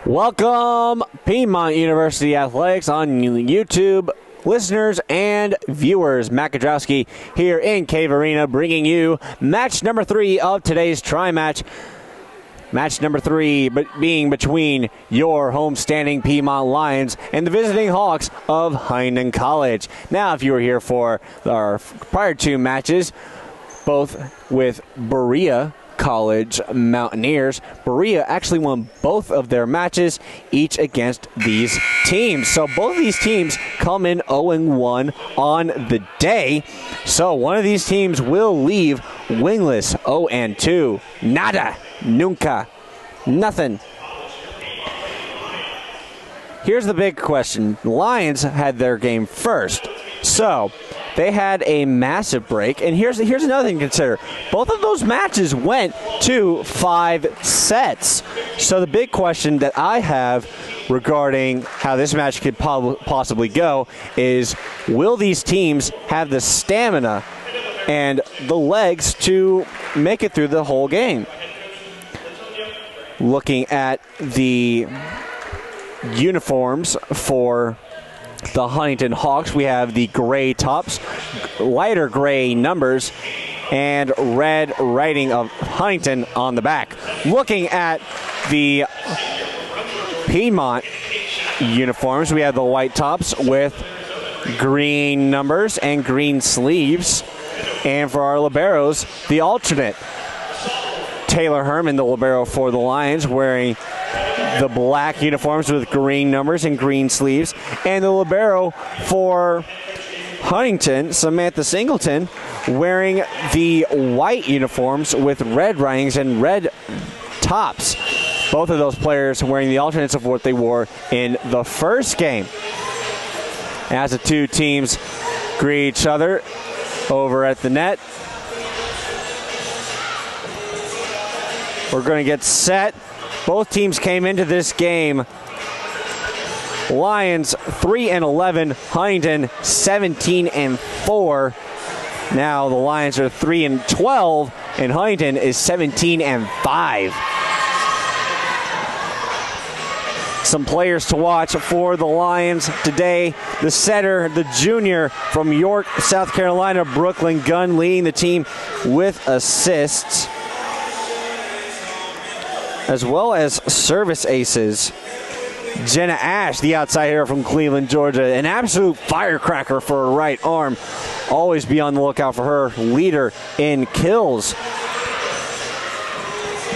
Welcome, Piedmont University Athletics on YouTube, listeners and viewers. Matt Kudrowski here in Cave Arena bringing you match number 3 of today's tri-match. Match number 3 being between your homestanding Piedmont Lions and the visiting Hawks of Huntingdon College. Now, if you were here for our prior 2 matches, both with Berea College Mountaineers, Berea actually won both of their matches, each against these teams. So both of these teams come in 0-1 on the day. So one of these teams will leave winless, 0-2. Nada, nunca, nothing. Here's the big question. The Lions had their game first. So they had a massive break, and here's another thing to consider. Both of those matches went to 5 sets. So the big question that I have regarding how this match could possibly go is, will these teams have the stamina and the legs to make it through the whole game? Looking at the uniforms for the Huntingdon Hawks, we have the gray tops, lighter gray numbers, and red writing of Huntingdon on the back. Looking at the Piedmont uniforms, we have the white tops with green numbers and green sleeves. And for our liberos, the alternate. Taylor Herman, the libero for the Lions, wearing the black uniforms with green numbers and green sleeves. And the libero for Huntingdon, Samantha Singleton, wearing the white uniforms with red writings and red tops. Both of those players wearing the alternates of what they wore in the first game. As the 2 teams greet each other over at the net, we're going to get set. Both teams came into this game Lions 3-11, Huntingdon 17-4. Now the Lions are 3-12, and Huntingdon is 17-5. Some players to watch for the Lions today. The setter, the junior from York, South Carolina, Brooklyn Gunn, leading the team with assists, as well as service aces. Jenna Ash, the outside hitter from Cleveland, Georgia, an absolute firecracker for her right arm. Always be on the lookout for her. Leader in kills.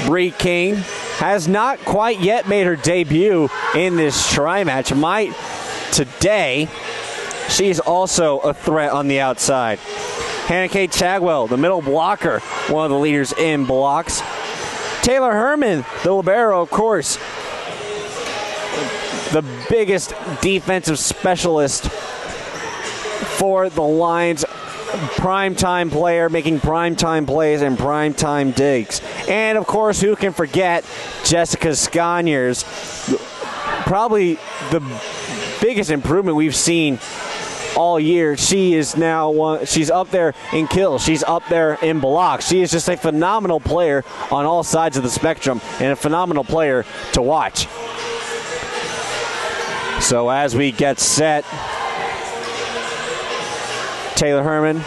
Bree King has not quite yet made her debut in this tri-match. Might today. She's also a threat on the outside. Hannah Kate Chagwell, the middle blocker, one of the leaders in blocks. Taylor Herman, the libero, of course, the biggest defensive specialist for the Lions. Primetime player, making primetime plays and primetime digs. And, of course, who can forget Jessica Sconyers? Probably the biggest improvement we've seen all year. She is now she's up there in kills. She's up there in blocks. She is just a phenomenal player on all sides of the spectrum and a phenomenal player to watch. So as we get set, Taylor Herman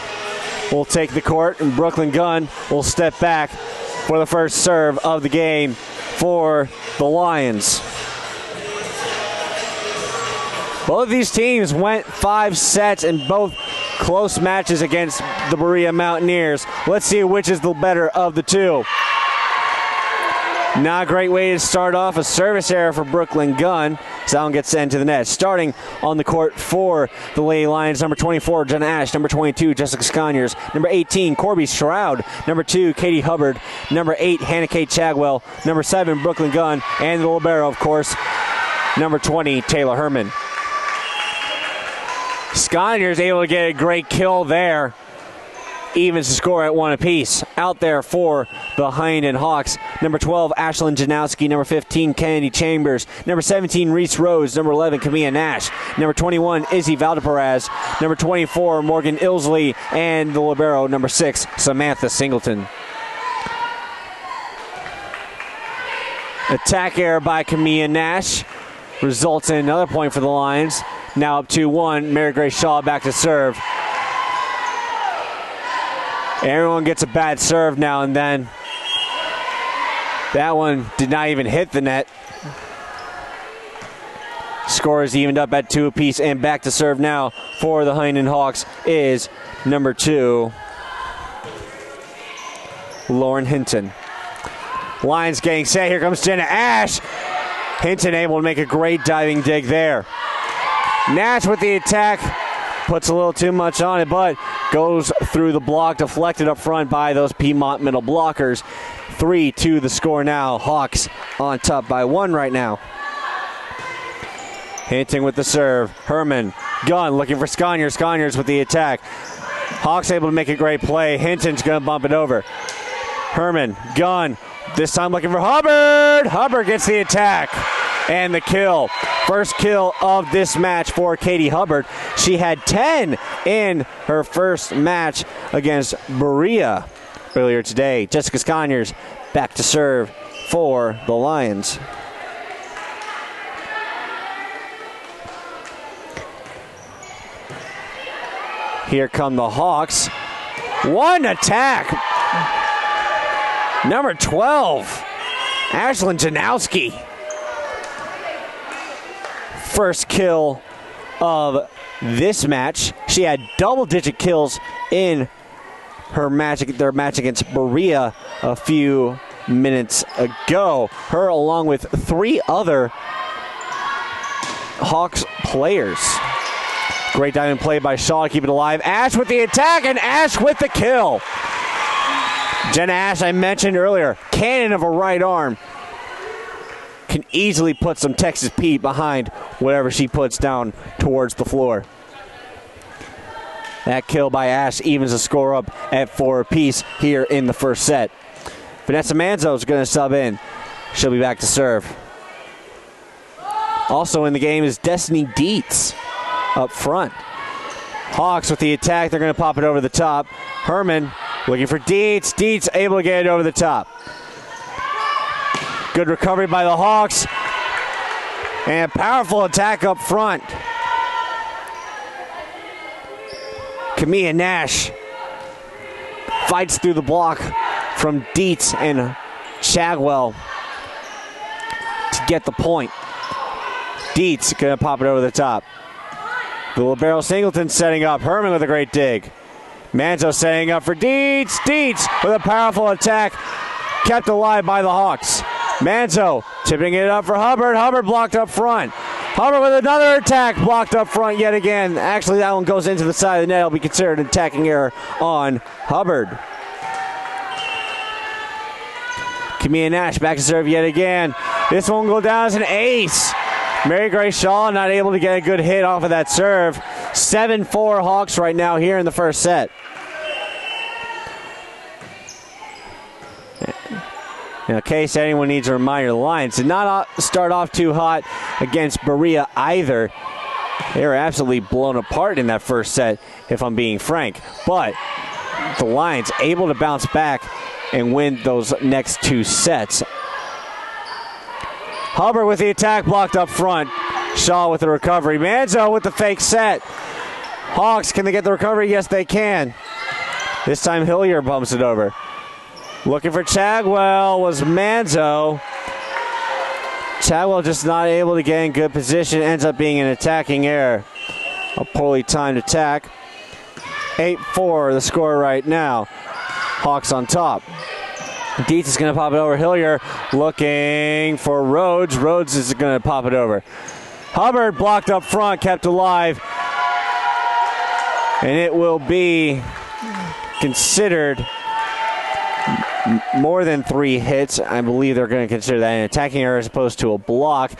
will take the court, and Brooklyn Gunn will step back for the first serve of the game for the Lions. Both of these teams went 5 sets in both close matches against the Berea Mountaineers. Let's see which is the better of the 2. Not a great way to start off. A service error for Brooklyn Gunn. Sound gets sent to the net. Starting on the court for the Lady Lions, number 24, Jenna Ash. Number 22, Jessica Sconyers. Number 18, Corby Stroud. Number 2, Katie Hubbard. Number 8, Hannah Kate Chagwell. Number 7, Brooklyn Gunn. And the libero, of course, number 20, Taylor Herman. Sconyers able to get a great kill there. Evens the score at 1 apiece. Out there for the Huntingdon Hawks. Number 12, Ashlyn Janowski. Number 15, Kennedy Chambers. Number 17, Reese Rose. Number 11, Camilla Nash. Number 21, Izzy Valdeperaz. Number 24, Morgan Ilsley. And the libero, number 6, Samantha Singleton. Attack error by Camilla Nash results in another point for the Lions. Now up 2-1. Mary Grace Shaw back to serve. Everyone gets a bad serve now and then. That one did not even hit the net. Score is evened up at 2 apiece, and back to serve now for the Huntingdon Hawks is number 2, Lauren Hinton. Lions getting set. Here comes Jenna Ash. Hinton able to make a great diving dig there. Nash with the attack. Puts a little too much on it, but goes through the block, deflected up front by those Piedmont middle blockers. 3-2 the score now. Hawks on top by 1 right now. Hinton with the serve. Herman, Gunn looking for Sconyers. Sconyers with the attack. Hawks able to make a great play. Hinton's going to bump it over. Herman, Gunn, this time looking for Hubbard. Hubbard gets the attack and the kill. First kill of this match for Katie Hubbard. She had 10 in her first match against Berea earlier today. Jessica Sconyers back to serve for the Lions. Here come the Hawks. One attack. Number 12, Ashlyn Janowski. First kill of this match. She had double-digit kills in their match against Berea a few minutes ago. Her along with 3 other Hawks players. Great diving play by Shaw to keep it alive. Ash with the attack and Ash with the kill. Jenna Ash, I mentioned earlier, cannon of a right arm. Can easily put some Texas Pete behind whatever she puts down towards the floor. That kill by Ash evens the score up at 4 apiece here in the first set. Vanessa Manzo is going to sub in. She'll be back to serve. Also in the game is Destiny Dietz up front. Hawks with the attack. They're going to pop it over the top. Herman looking for Dietz. Dietz able to get it over the top. Good recovery by the Hawks. And a powerful attack up front. Camilla Nash fights through the block from Dietz and Chagwell to get the point. Dietz going to pop it over the top. The libero Singleton setting up. Herman with a great dig. Manzo setting up for Dietz. Dietz with a powerful attack. Kept alive by the Hawks. Manzo tipping it up for Hubbard. Hubbard blocked up front. Hubbard with another attack blocked up front yet again. Actually, that one goes into the side of the net. It'll be considered an attacking error on Hubbard. Camilla Nash back to serve yet again. This one will go down as an ace. Mary Grace Shaw not able to get a good hit off of that serve. 7-4 Hawks right now here in the first set. In case anyone needs a reminder, the Lions did not start off too hot against Berea either. They were absolutely blown apart in that first set, if I'm being frank. But the Lions able to bounce back and win those next 2 sets. Hubbard with the attack blocked up front. Shaw with the recovery. Manzo with the fake set. Hawks, can they get the recovery? Yes, they can. This time Hillier bumps it over. Looking for Chagwell was Manzo. Chagwell just not able to get in good position. Ends up being an attacking error. A poorly timed attack. 8-4 the score right now. Hawks on top. Dietz is going to pop it over. Hillier looking for Rhodes. Rhodes is going to pop it over. Hubbard blocked up front, kept alive. And it will be considered more than 3 hits. I believe they're going to consider that an attacking error as opposed to a block.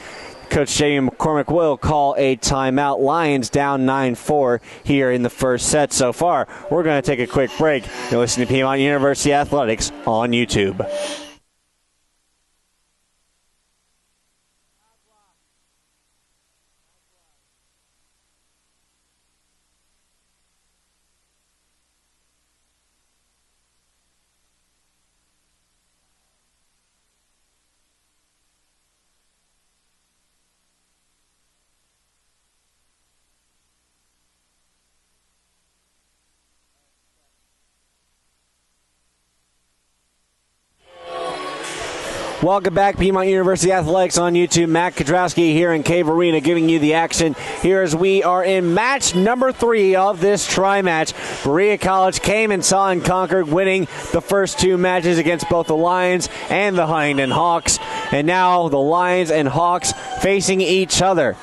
Coach Jamie McCormick will call a timeout. Lions down 9-4 here in the first set so far. We're going to take a quick break. You're listening to Piedmont University Athletics on YouTube. Welcome back, Piedmont University Athletics on YouTube. Matt Kudrowski here in Cave Arena giving you the action here as we are in match number 3 of this tri-match. Berea College came and saw and conquered, winning the first 2 matches against both the Lions and the Huntingdon Hawks. And now the Lions and Hawks facing each other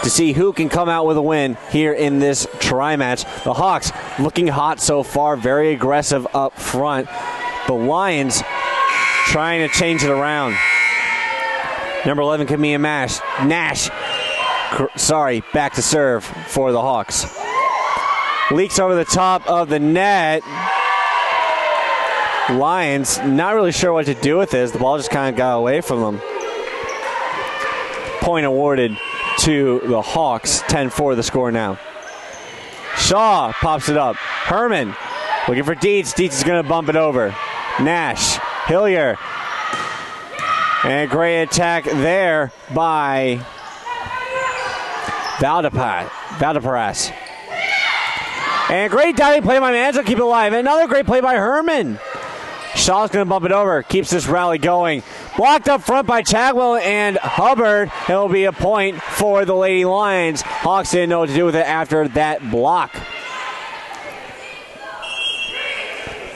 to see who can come out with a win here in this tri-match. The Hawks looking hot so far, very aggressive up front. The Lions trying to change it around. Number 11, Camilla Nash. Back to serve for the Hawks. Leaks over the top of the net. Lions not really sure what to do with this. The ball just kind of got away from them. Point awarded to the Hawks. 10-4 the score now. Shaw pops it up. Herman looking for Dietz. Dietz is going to bump it over. Nash. Hillier. And great attack there by Valdeparas. And great diving play by Manzo, keep it alive. Another great play by Herman. Shaw's going to bump it over, keeps this rally going. Blocked up front by Chagwell and Hubbard. It'll be a point for the Lady Lions. Hawks didn't know what to do with it after that block.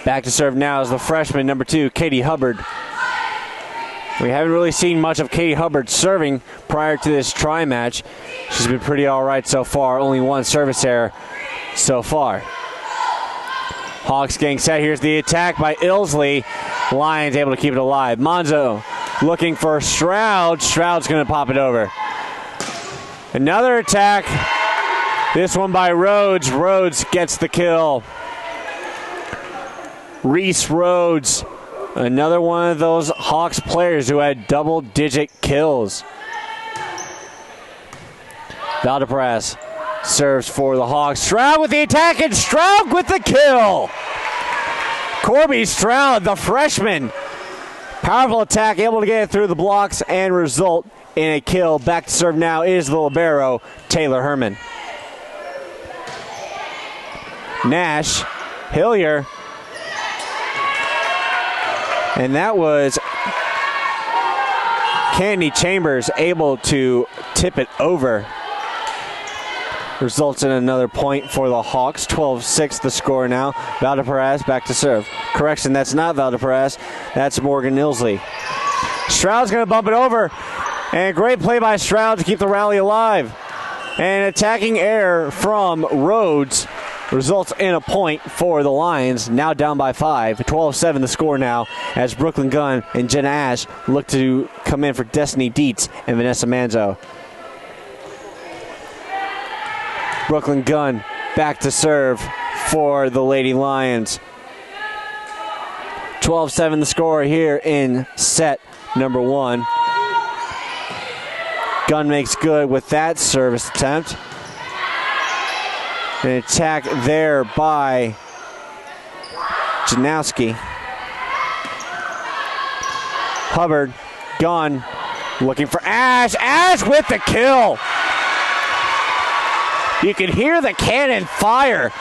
Back to serve now is the freshman, number 2, Katie Hubbard. We haven't really seen much of Katie Hubbard serving prior to this tri-match. She's been pretty all right so far. Only 1 service error so far. Hawks getting set. Here's the attack by Ilsley. Lions able to keep it alive. Monzo looking for Stroud. Stroud's going to pop it over. Another attack. This one by Rhodes. Rhodes gets the kill. Reese Rhodes, another one of those Hawks players who had double-digit kills. Valdeparas serves for the Hawks. Stroud with the attack, and Stroud with the kill. Corby Stroud, the freshman. Powerful attack, able to get it through the blocks and result in a kill. Back to serve now is the libero, Taylor Herman. Nash, Hillier. And that was Candy Chambers able to tip it over. Results in another point for the Hawks. 12-6 the score now. Valdeparas back to serve. Correction, that's not Valdeparas. That's Morgan Ilsley. Stroud's going to bump it over. And a great play by Stroud to keep the rally alive. And attacking error from Rhodes results in a point for the Lions, now down by 5. 12-7 the score now as Brooklyn Gunn and Jenna Ash look to come in for Destiny Dietz and Vanessa Manzo. Brooklyn Gunn back to serve for the Lady Lions. 12-7 the score here in set number 1. Gunn makes good with that service attempt. An attack there by Janowski. Hubbard, Gunn, looking for Ash. Ash with the kill. You can hear the cannon fire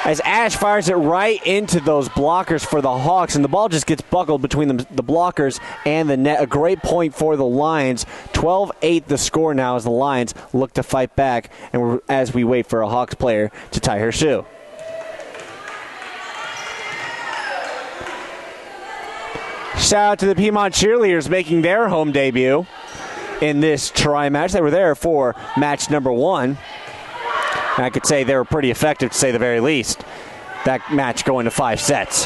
as Ash fires it right into those blockers for the Hawks, and the ball just gets buckled between the blockers and the net. A great point for the Lions. 12-8 the score now as the Lions look to fight back, and as we wait for a Hawks player to tie her shoe. Shout out to the Piedmont cheerleaders making their home debut in this tri-match. They were there for match number 1. I could say they were pretty effective, to say the very least. That match going to 5 sets.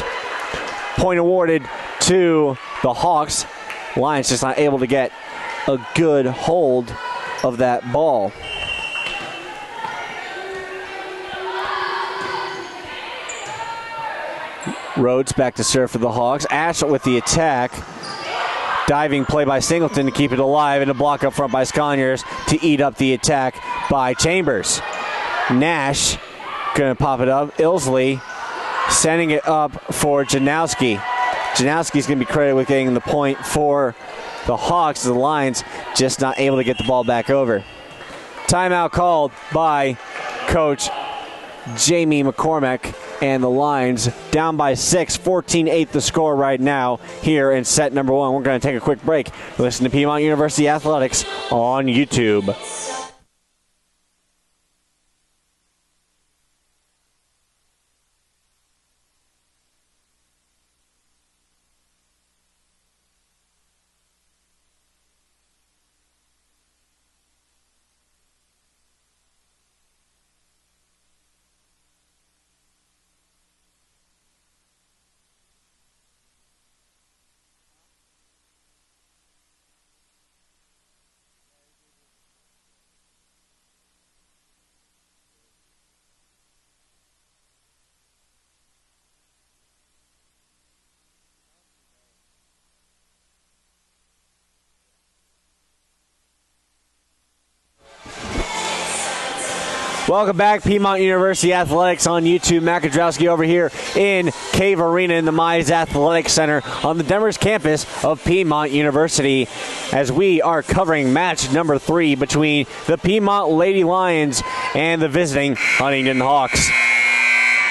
Point awarded to the Hawks. Lions just not able to get a good hold of that ball. Rhodes back to serve for the Hawks. Ash with the attack. Diving play by Singleton to keep it alive, and a block up front by Sconiers to eat up the attack by Chambers. Nash going to pop it up. Ilsley sending it up for Janowski. Janowski's going to be credited with getting the point for the Hawks. The Lions just not able to get the ball back over. Timeout called by Coach Jamie McCormick, and the Lions down by 6, 14-8 the score right now here in set number 1. We're going to take a quick break. Listen to Piedmont University Athletics on YouTube. Welcome back, Piedmont University Athletics on YouTube. Matt Kudrowski over here in Cave Arena in the Mize Athletic Center on the Denver's campus of Piedmont University, as we are covering match number 3 between the Piedmont Lady Lions and the visiting Huntingdon Hawks.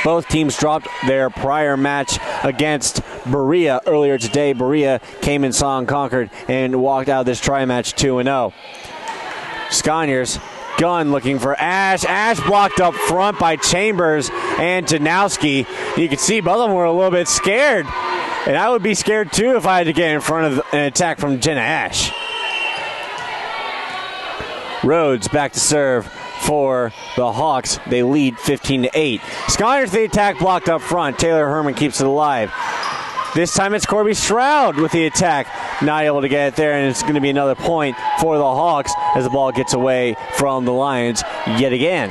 Both teams dropped their prior match against Berea earlier today. Berea came and saw and conquered and walked out of this tri-match 2-0. Sconiers, gun looking for Ash. Ash blocked up front by Chambers and Janowski. You can see both of them were a little bit scared. And I would be scared too if I had to get in front of an attack from Jenna Ash. Rhodes back to serve for the Hawks. They lead 15-8. Sconiers, the attack blocked up front. Taylor Herman keeps it alive. This time it's Corby Stroud with the attack. Not able to get it there, and it's going to be another point for the Hawks as the ball gets away from the Lions yet again.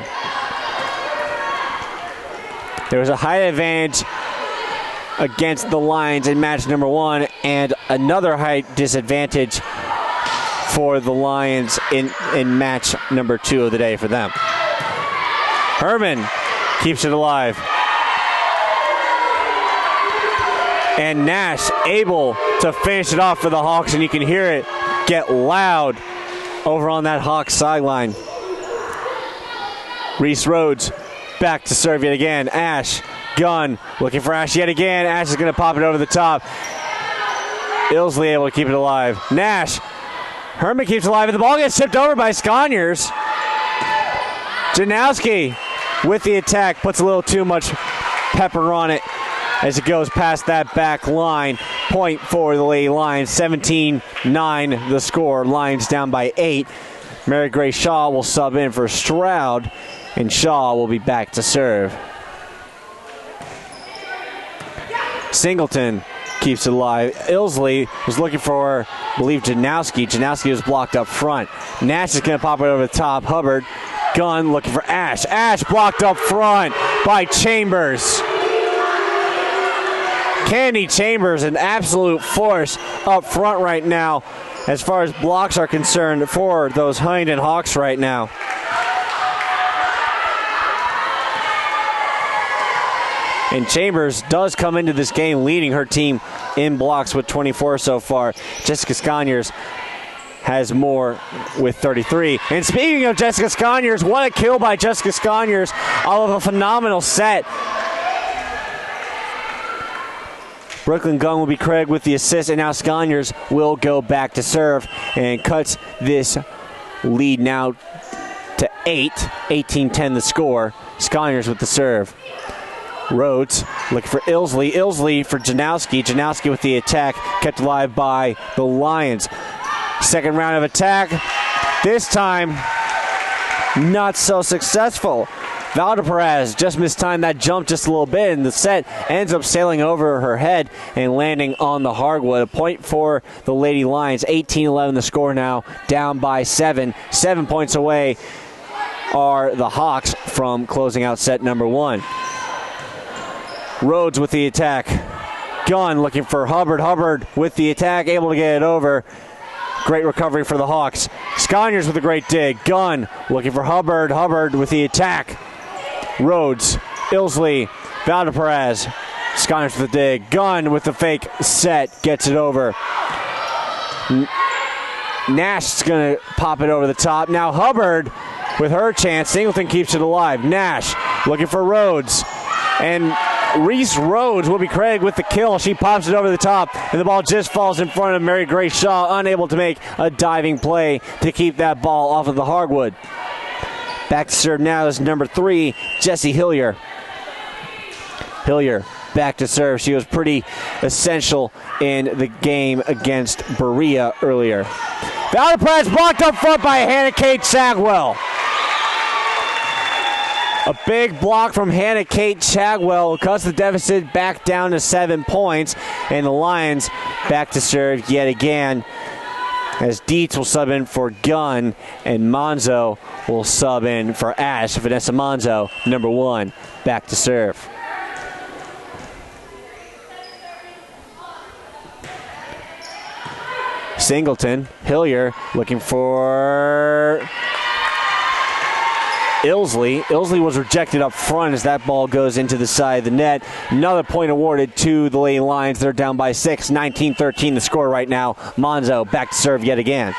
There was a height advantage against the Lions in match number 1 and another height disadvantage for the Lions in match number 2 of the day for them. Herman keeps it alive. And Nash able to finish it off for the Hawks, and you can hear it get loud over on that Hawks sideline. Reese Rhodes back to serve yet again. Ash, gun, looking for Ash yet again. Ash is going to pop it over the top. Ilsley able to keep it alive. Nash, Herman keeps it alive, and the ball gets tipped over by Sconiers. Janowski with the attack, puts a little too much pepper on it as it goes past that back line. Point for the Lady Lions, 17-9 the score. Lions down by 8. Mary Grace Shaw will sub in for Stroud, and Shaw will be back to serve. Singleton keeps it alive. Ilsley was looking for, I believe, Janowski. Janowski was blocked up front. Nash is going to pop it over the top. Hubbard, gun, looking for Ash. Ash blocked up front by Chambers. Candy Chambers, an absolute force up front right now as far as blocks are concerned for those Huntingdon Hawks right now. And Chambers does come into this game leading her team in blocks with 24 so far. Jessica Sconiers has more with 33. And speaking of Jessica Sconiers, what a kill by Jessica Sconiers all of a phenomenal set. Brooklyn Gunn will be credited with the assist, and now Sconiers will go back to serve and cuts this lead now to 8. 18-10 the score. Sconiers with the serve. Rhodes looking for Ilsley. Ilsley for Janowski. Janowski with the attack, kept alive by the Lions. Second round of attack. This time, not so successful. Valdeperez just mistimed that jump just a little bit, and the set ends up sailing over her head and landing on the hardwood. A point for the Lady Lions. 18-11 the score now, down by 7. 7 points away are the Hawks from closing out set number 1. Rhodes with the attack. Gunn looking for Hubbard. Hubbard with the attack, able to get it over. Great recovery for the Hawks. Sconiers with a great dig. Gunn looking for Hubbard. Hubbard with the attack. Rhodes, Ilsley, Valdeperez. Sconiers with the dig. Gunn with the fake set, gets it over. Nash is going to pop it over the top. Now Hubbard with her chance. Singleton keeps it alive. Nash looking for Rhodes. And Reese Rhodes will be credited with the kill. She pops it over the top, and the ball just falls in front of Mary Grace Shaw, unable to make a diving play to keep that ball off of the hardwood. Back to serve now is number 3, Jessie Hillier. Hillier back to serve. She was pretty essential in the game against Berea earlier. Valdez blocked up front by Hannah Kate Chagwell. A big block from Hannah Kate Chagwell cuts the deficit back down to 7 points, and the Lions back to serve yet again, as Dietz will sub in for Gunn, and Monzo will sub in for Ash. Vanessa Monzo, number 1, back to serve. Singleton, Hillier looking for Ilsley. Ilsley was rejected up front as that ball goes into the side of the net. Another point awarded to the Lady Lions. They're down by 6, 19-13 the score right now. Monzo back to serve yet again.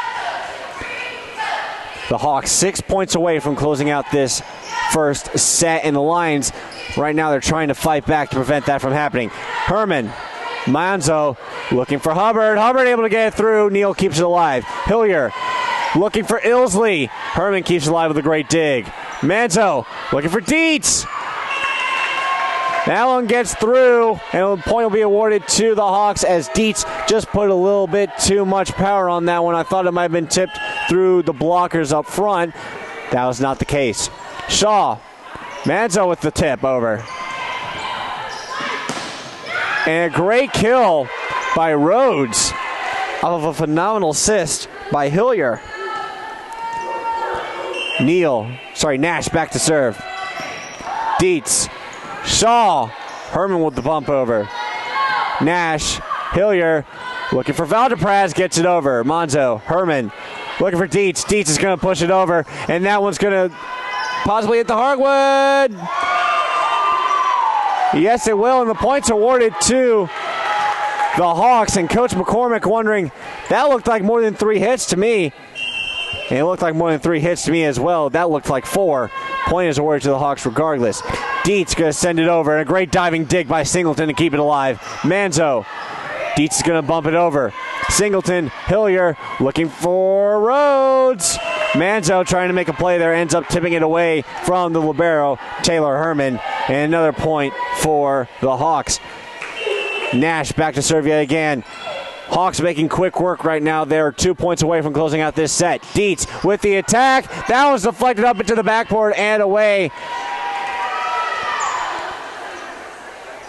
The Hawks 6 points away from closing out this first set, and the Lions right now they're trying to fight back to prevent that from happening. Herman, Monzo looking for Hubbard. Hubbard able to get it through. Neal keeps it alive. Hillier looking for Ilsley. Herman keeps it alive with a great dig. Manzo looking for Dietz. That one gets through, and a point will be awarded to the Hawks as Dietz just put a little bit too much power on that one. I thought it might have been tipped through the blockers up front. That was not the case. Shaw, Manzo with the tip over. And a great kill by Rhodes off of a phenomenal assist by Hillier. Nash back to serve. Dietz, Shaw, Herman with the bump over. Nash, Hillier, looking for Valdez, gets it over. Monzo, Herman, looking for Dietz. Dietz is going to push it over, and that one's going to possibly hit the hardwood. Yes, it will, and the points awarded to the Hawks, and Coach McCormick wondering, that looked like more than 3 hits to me. And it looked like more than 3 hits to me as well. That looked like 4. Point is awarded to the Hawks regardless. Dietz going to send it over, and a great diving dig by Singleton to keep it alive. Manzo, Dietz is going to bump it over. Singleton, Hillier, looking for Rhodes. Manzo trying to make a play there, ends up tipping it away from the libero, Taylor Herman. And another point for the Hawks. Nash back to serve yet again. Hawks making quick work right now. They're 2 points away from closing out this set. Dietz with the attack. That was deflected up into the backboard and away.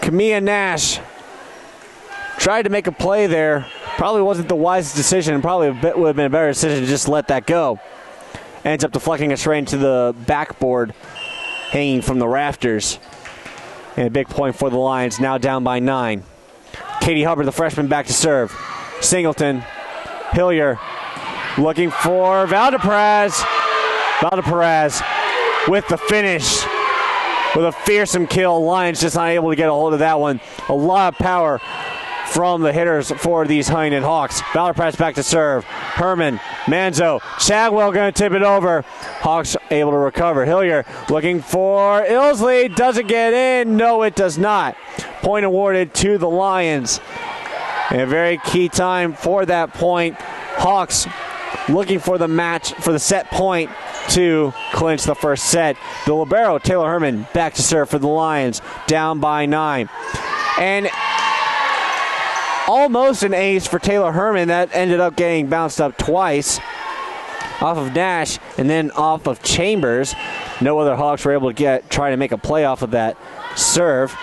Kamia Nash tried to make a play there. Probably wasn't the wisest decision. Probably would have been a better decision to just let that go. Ends up deflecting it straight into the backboard, hanging from the rafters. And a big point for the Lions, now down by 9. Katie Hubbard, the freshman, back to serve. Singleton, Hillier, looking for Valdez. Valdez with the finish, with a fearsome kill. Lions just not able to get a hold of that one. A lot of power from the hitters for these Huntingdon Hawks. Valdez back to serve. Herman, Manzo, Chagwell going to tip it over. Hawks able to recover. Hillier looking for Ilsley. Does it get in? No, it does not. Point awarded to the Lions. And a very key time for that point. Hawks looking for the match, for the set point to clinch the first set. The libero, Taylor Herman, back to serve for the Lions, down by 9. And almost an ace for Taylor Herman. That ended up getting bounced up twice off of Nash and then off of Chambers. No other Hawks were able to try to make a play off of that serve.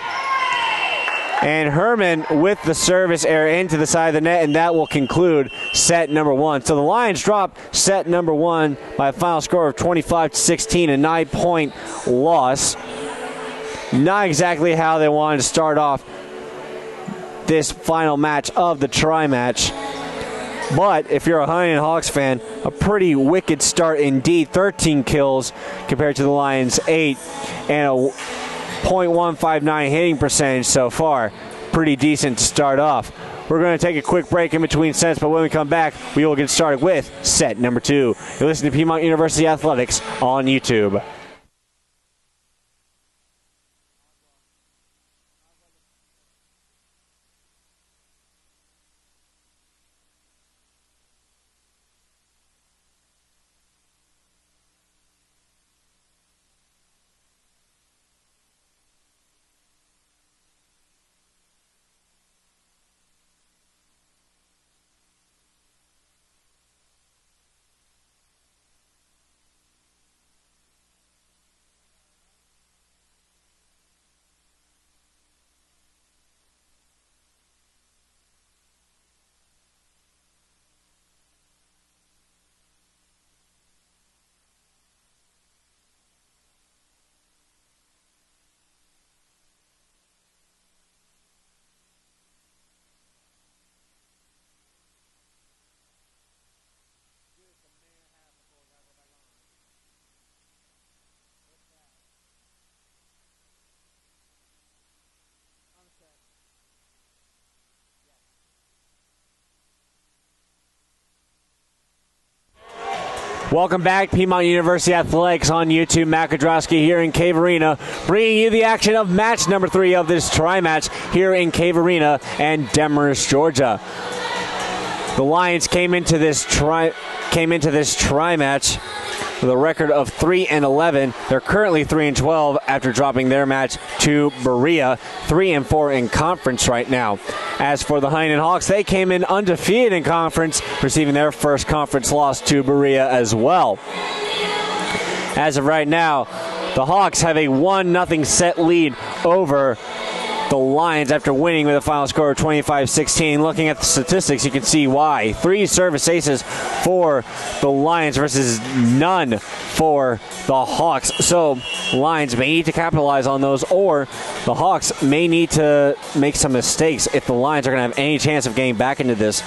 And Herman with the service error into the side of the net, and that will conclude set number 1. So the Lions drop set number 1 by a final score of 25-16, a 9-point loss. Not exactly how they wanted to start off this final match of the tri-match. But if you're a Huntingdon Hawks fan, a pretty wicked start indeed. 13 kills compared to the Lions' 8, and a .159 hitting percentage so far. Pretty decent to start off. We're going to take a quick break in between sets, but when we come back, we will get started with set number 2. You're listening to Piedmont University Athletics on YouTube. Welcome back, Piedmont University Athletics on YouTube. Matt Kodrowski here in Cave Arena, bringing you the action of match number 3 of this tri-match here in Cave Arena and Demorest, Georgia. The Lions came into this tri-match with a record of 3-11. They're currently 3-12 after dropping their match to Berea, 3-4 in conference right now. As for the Huntingdon Hawks, they came in undefeated in conference, receiving their first conference loss to Berea as well. As of right now, the Hawks have a 1-0 set lead over the Lions after winning with a final score of 25-16. Looking at the statistics, you can see why. 3 service aces for the Lions versus none for the Hawks. So Lions may need to capitalize on those, or the Hawks may need to make some mistakes if the Lions are going to have any chance of getting back into this.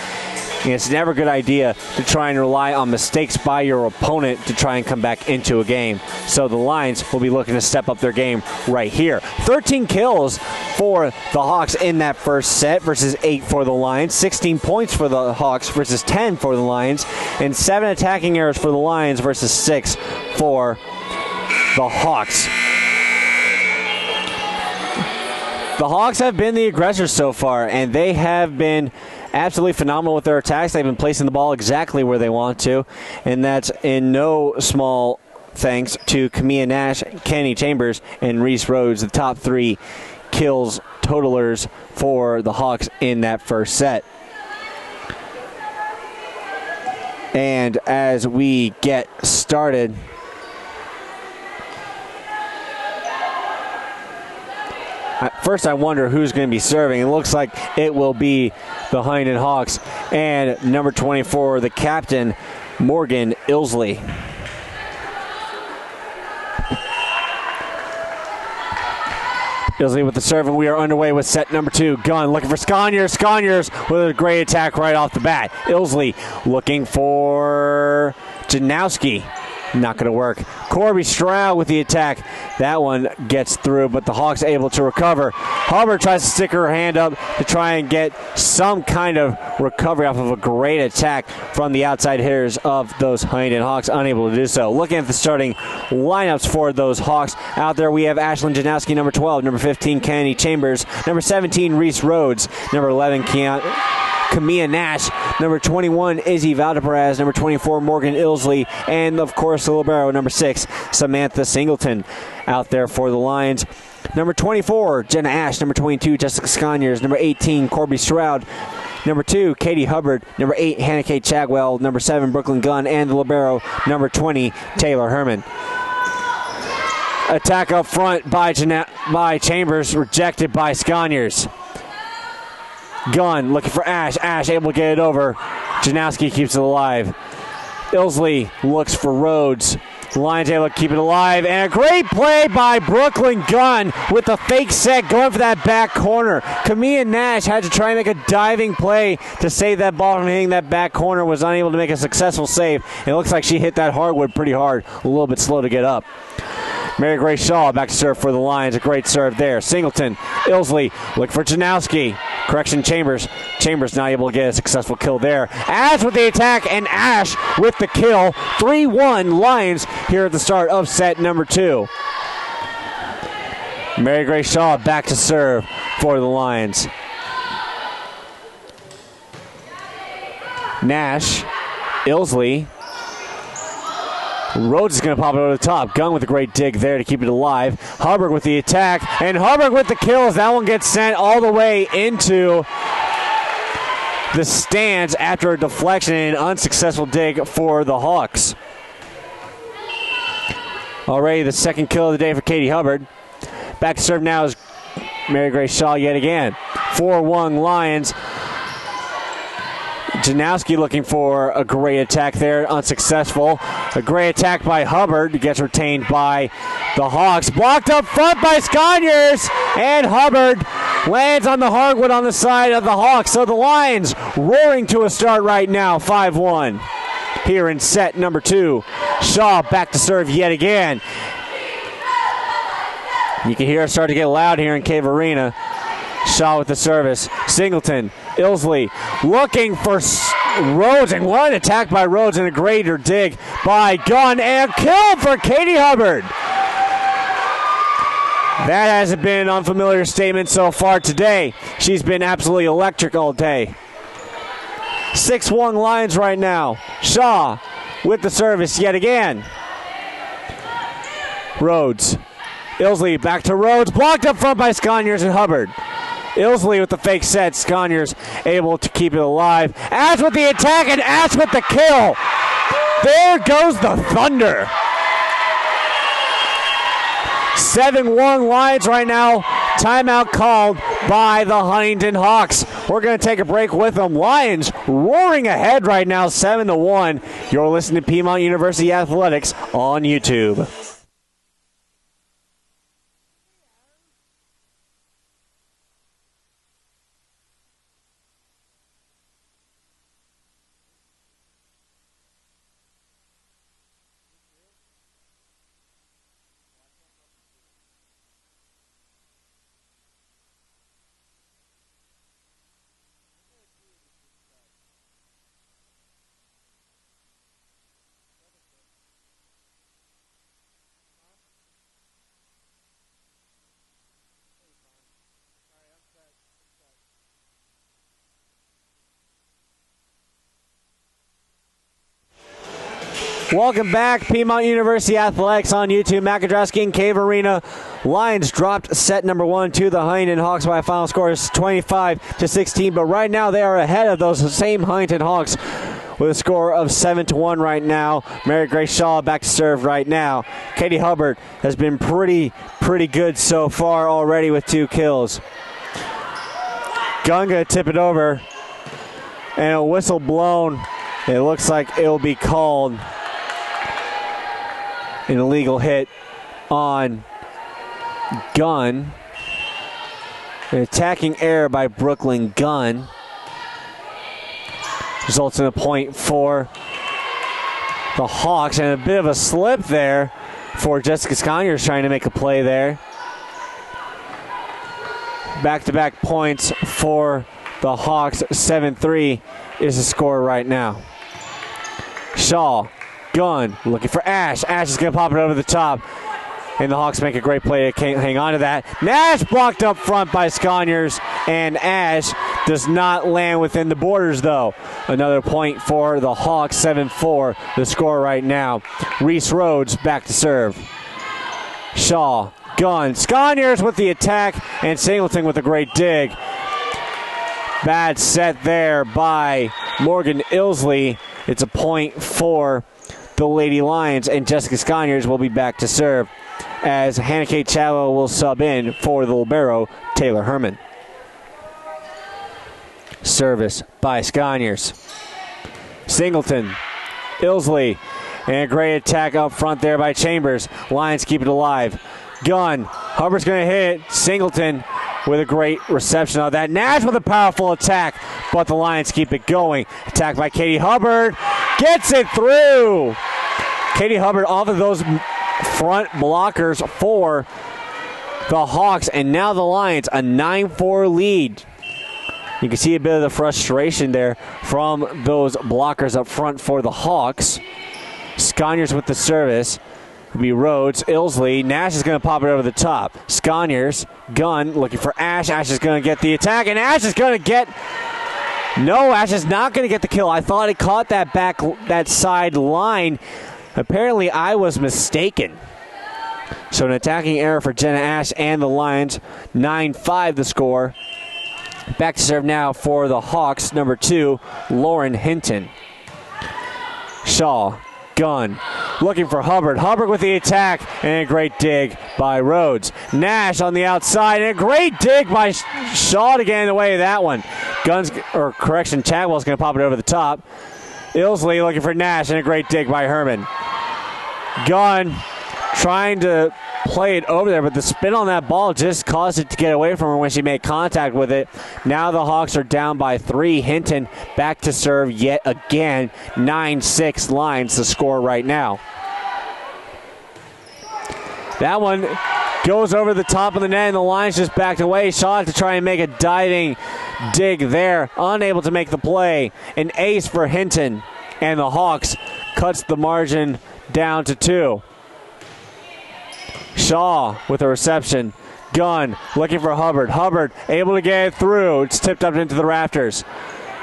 And it's never a good idea to try and rely on mistakes by your opponent to try and come back into a game. So the Lions will be looking to step up their game right here. 13 kills for the Hawks in that first set versus 8 for the Lions. 16 points for the Hawks versus 10 for the Lions. And 7 attacking errors for the Lions versus 6 for the Hawks. The Hawks have been the aggressors so far, and they have been absolutely phenomenal with their attacks. They've been placing the ball exactly where they want to, and that's in no small thanks to Camilla Nash, Kenny Chambers, and Reese Rhodes, the top 3 kills totalers for the Hawks in that first set. And as we get started, first, I wonder who's going to be serving. It looks like it will be the Huntingdon Hawks and number 24, the captain, Morgan Ilsley. Ilsley with the serve, and we are underway with set number 2. Gunn looking for Sconyers. Sconyers with a great attack right off the bat. Ilsley looking for Janowski. Not going to work. Corby Stroud with the attack. That one gets through, but the Hawks able to recover. Hubbard tries to stick her hand up to try and get some kind of recovery off of a great attack from the outside hitters of those Huntingdon Hawks, unable to do so. Looking at the starting lineups for those Hawks, out there we have Ashlyn Janowski, number 12, number 15, Kenny Chambers, number 17, Reese Rhodes, number 11, Camilla Nash, number 21, Izzy Valdeperaz, number 24, Morgan Ilsley, and of course the libero, number 6, Samantha Singleton. Out there for the Lions, number 24, Jenna Ash, number 22, Jessica Sconyers, number 18, Corby Stroud, number 2, Katie Hubbard, number 8, Hannah Kate Chagwell, number 7, Brooklyn Gunn, and the libero, number 20, Taylor Herman. Attack up front by Chambers, rejected by Sconyers. Gunn looking for Ash. Ash able to get it over. Janowski keeps it alive. Ilsley looks for Rhodes. Lions able to keep it alive. And a great play by Brooklyn Gunn with the fake set going for that back corner. Camilla Nash had to try and make a diving play to save that ball from hitting that back corner. Was unable to make a successful save. It looks like she hit that hardwood pretty hard. A little bit slow to get up. Mary Grace Shaw back to serve for the Lions. A great serve there. Singleton, Ilsley, look for Janowski. Correction, Chambers. Chambers not able to get a successful kill there. Ash with the attack, and Ash with the kill. 3-1 Lions here at the start of set number 2. Mary Grace Shaw back to serve for the Lions. Nash, Ilsley. Rhodes is going to pop it over the top. Gunn with a great dig there to keep it alive. Hubbard with the attack, and Hubbard with the kills. That one gets sent all the way into the stands after a deflection and an unsuccessful dig for the Hawks. Already the second kill of the day for Katie Hubbard. Back to serve now is Mary Grace Shaw yet again. 4-1 Lions. Janowski looking for a great attack there, unsuccessful. A great attack by Hubbard, gets retained by the Hawks. Blocked up front by Sconyers, and Hubbard lands on the hardwood on the side of the Hawks. So the Lions roaring to a start right now, 5-1. Here in set number 2. Shaw back to serve yet again. You can hear it start to get loud here in Cave Arena. Shaw with the service. Singleton Ilsley looking for Rhodes, and what an attack by Rhodes, and a greater dig by Gunn, and a kill for Katie Hubbard. That hasn't been an unfamiliar statement so far today. She's been absolutely electric all day. 6-1 Lions right now. Shaw with the service yet again. Rhodes. Ilsley back to Rhodes. Blocked up front by Sconyers and Hubbard. Ilsley with the fake set. Sconyers able to keep it alive. Ash with the attack and Ash with the kill. There goes the Thunder. 7-1 Lions right now. Timeout called by the Huntingdon Hawks. We're going to take a break with them. Lions roaring ahead right now, 7-1. You're listening to Piedmont University Athletics on YouTube. Welcome back, Piedmont University Athletics on YouTube. McAdrowski and Cave Arena. Lions dropped set number 1 to the Huntingdon Hawks by a final score of 25-16, but right now they are ahead of those same Huntingdon Hawks with a score of 7-1 right now. Mary Grace Shaw back to serve right now. Katie Hubbard has been pretty good so far already with 2 kills. Gunga tip it over, and a whistle blown. It looks like it will be called an illegal hit on Gunn. An attacking error by Brooklyn Gunn results in a point for the Hawks, and a bit of a slip there for Jessica Sconyers trying to make a play there. Back-to-back points for the Hawks. 7-3 is the score right now. Shaw, Gunn, looking for Ash. Ash is going to pop it over the top, and the Hawks make a great play to hang on to that. Nash blocked up front by Sconyers, and Ash does not land within the borders, though. Another point for the Hawks, 7-4, the score right now. Reese Rhodes back to serve. Shaw, Gunn, Sconyers with the attack, and Singleton with a great dig. Bad set there by Morgan Ilsley. It's a point for the Lady Lions, and Jessica Sconyers will be back to serve as Hannah Kate Challow will sub in for the libero, Taylor Herman. Service by Sconyers. Singleton, Ilsley, and a great attack up front there by Chambers. Lions keep it alive. Gunn, Hubbard's going to hit it. Singleton with a great reception of that. Nash with a powerful attack, but the Lions keep it going. Attack by Katie Hubbard. Gets it through. Katie Hubbard off of those front blockers for the Hawks, and now the Lions a 9-4 lead. You can see a bit of the frustration there from those blockers up front for the Hawks. Sconyers with the service. It'll be Rhodes, Ilsley. Nash is going to pop it over the top. Sconyers, Gunn looking for Ash. Ash is going to get the attack, and Ash is going to get... No, Ash is not going to get the kill. I thought he caught that side line. Apparently, I was mistaken. So an attacking error for Jenna Ash and the Lions. 9-5 the score. Back to serve now for the Hawks, number 2, Lauren Hinton. Shaw, Gunn, looking for Hubbard. Hubbard with the attack, and a great dig by Rhodes. Nash on the outside, and a great dig by Shaw to get in the way of that one. Chadwell's going to pop it over the top. Ilsley looking for Nash, and a great dig by Herman. Gunn trying to play it over there, but the spin on that ball just caused it to get away from her when she made contact with it. Now the Hawks are down by 3. Hinton back to serve yet again. 9-6 Lions the score right now. That one Goes over the top of the net, and the Lions just backed away. Shaw to try and make a diving dig there. Unable to make the play. An ace for Hinton. And the Hawks cuts the margin down to 2. Shaw with a reception. Gunn looking for Hubbard. Hubbard able to get it through. It's tipped up into the rafters.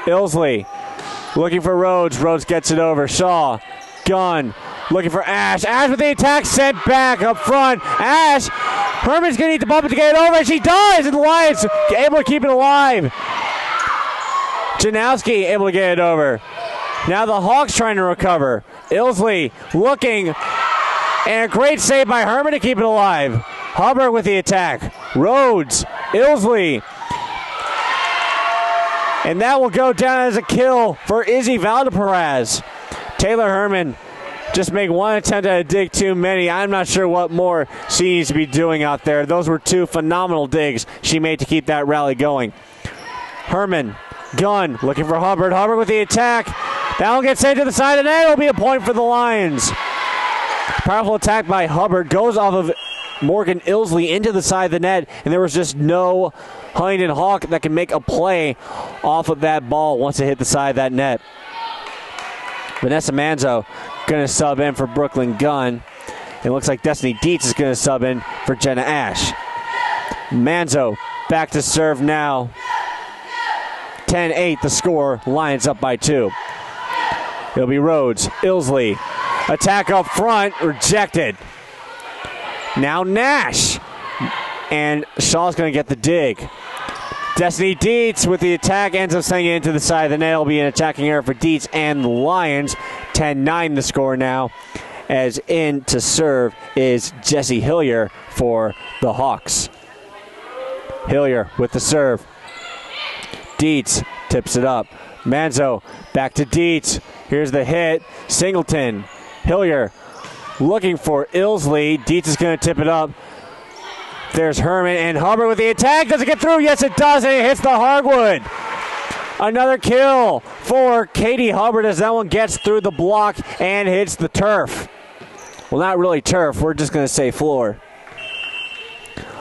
Ilsley looking for Rhodes. Rhodes gets it over. Shaw. Gunn looking for Ash. Ash with the attack, sent back up front. Ash. Herman's going to need to bump it to get it over, and she does. And the Lions able to keep it alive. Janowski able to get it over. Now the Hawks trying to recover. Ilsley looking. And a great save by Herman to keep it alive. Hubbard with the attack. Rhodes. Ilsley. And that will go down as a kill for Izzy Valdeperaz. Taylor Herman just make one attempt at a dig too many. I'm not sure what more she needs to be doing out there. Those were 2 phenomenal digs she made to keep that rally going. Herman. Gunn looking for Hubbard. Hubbard with the attack. That one gets sent to the side of the net. It'll be a point for the Lions. Powerful attack by Hubbard. Goes off of Morgan Ilsley into the side of the net, and there was just no Huntingdon Hawk that can make a play off of that ball once it hit the side of that net. Vanessa Manzo going to sub in for Brooklyn Gunn. It looks like Destiny Dietz is going to sub in for Jenna Ash. Manzo back to serve now. 10-8 the score. Lions up by 2. It'll be Rhodes. Ilsley. Attack up front. Rejected. Now Nash. And Shaw's going to get the dig. Destiny Dietz with the attack ends up sending it into the side of the net. It'll be an attacking error for Dietz and the Lions. 10-9 the score now. As in to serve is Jesse Hillier for the Hawks. Hillier with the serve. Dietz tips it up. Manzo back to Dietz. Here's the hit. Singleton. Hillier looking for Ilsley. Dietz is going to tip it up. There's Herman and Hubbard with the attack. Does it get through? Yes, it does, and it hits the hardwood. Another kill for Katie Hubbard as that one gets through the block and hits the turf. Well, not really turf. We're just going to say floor.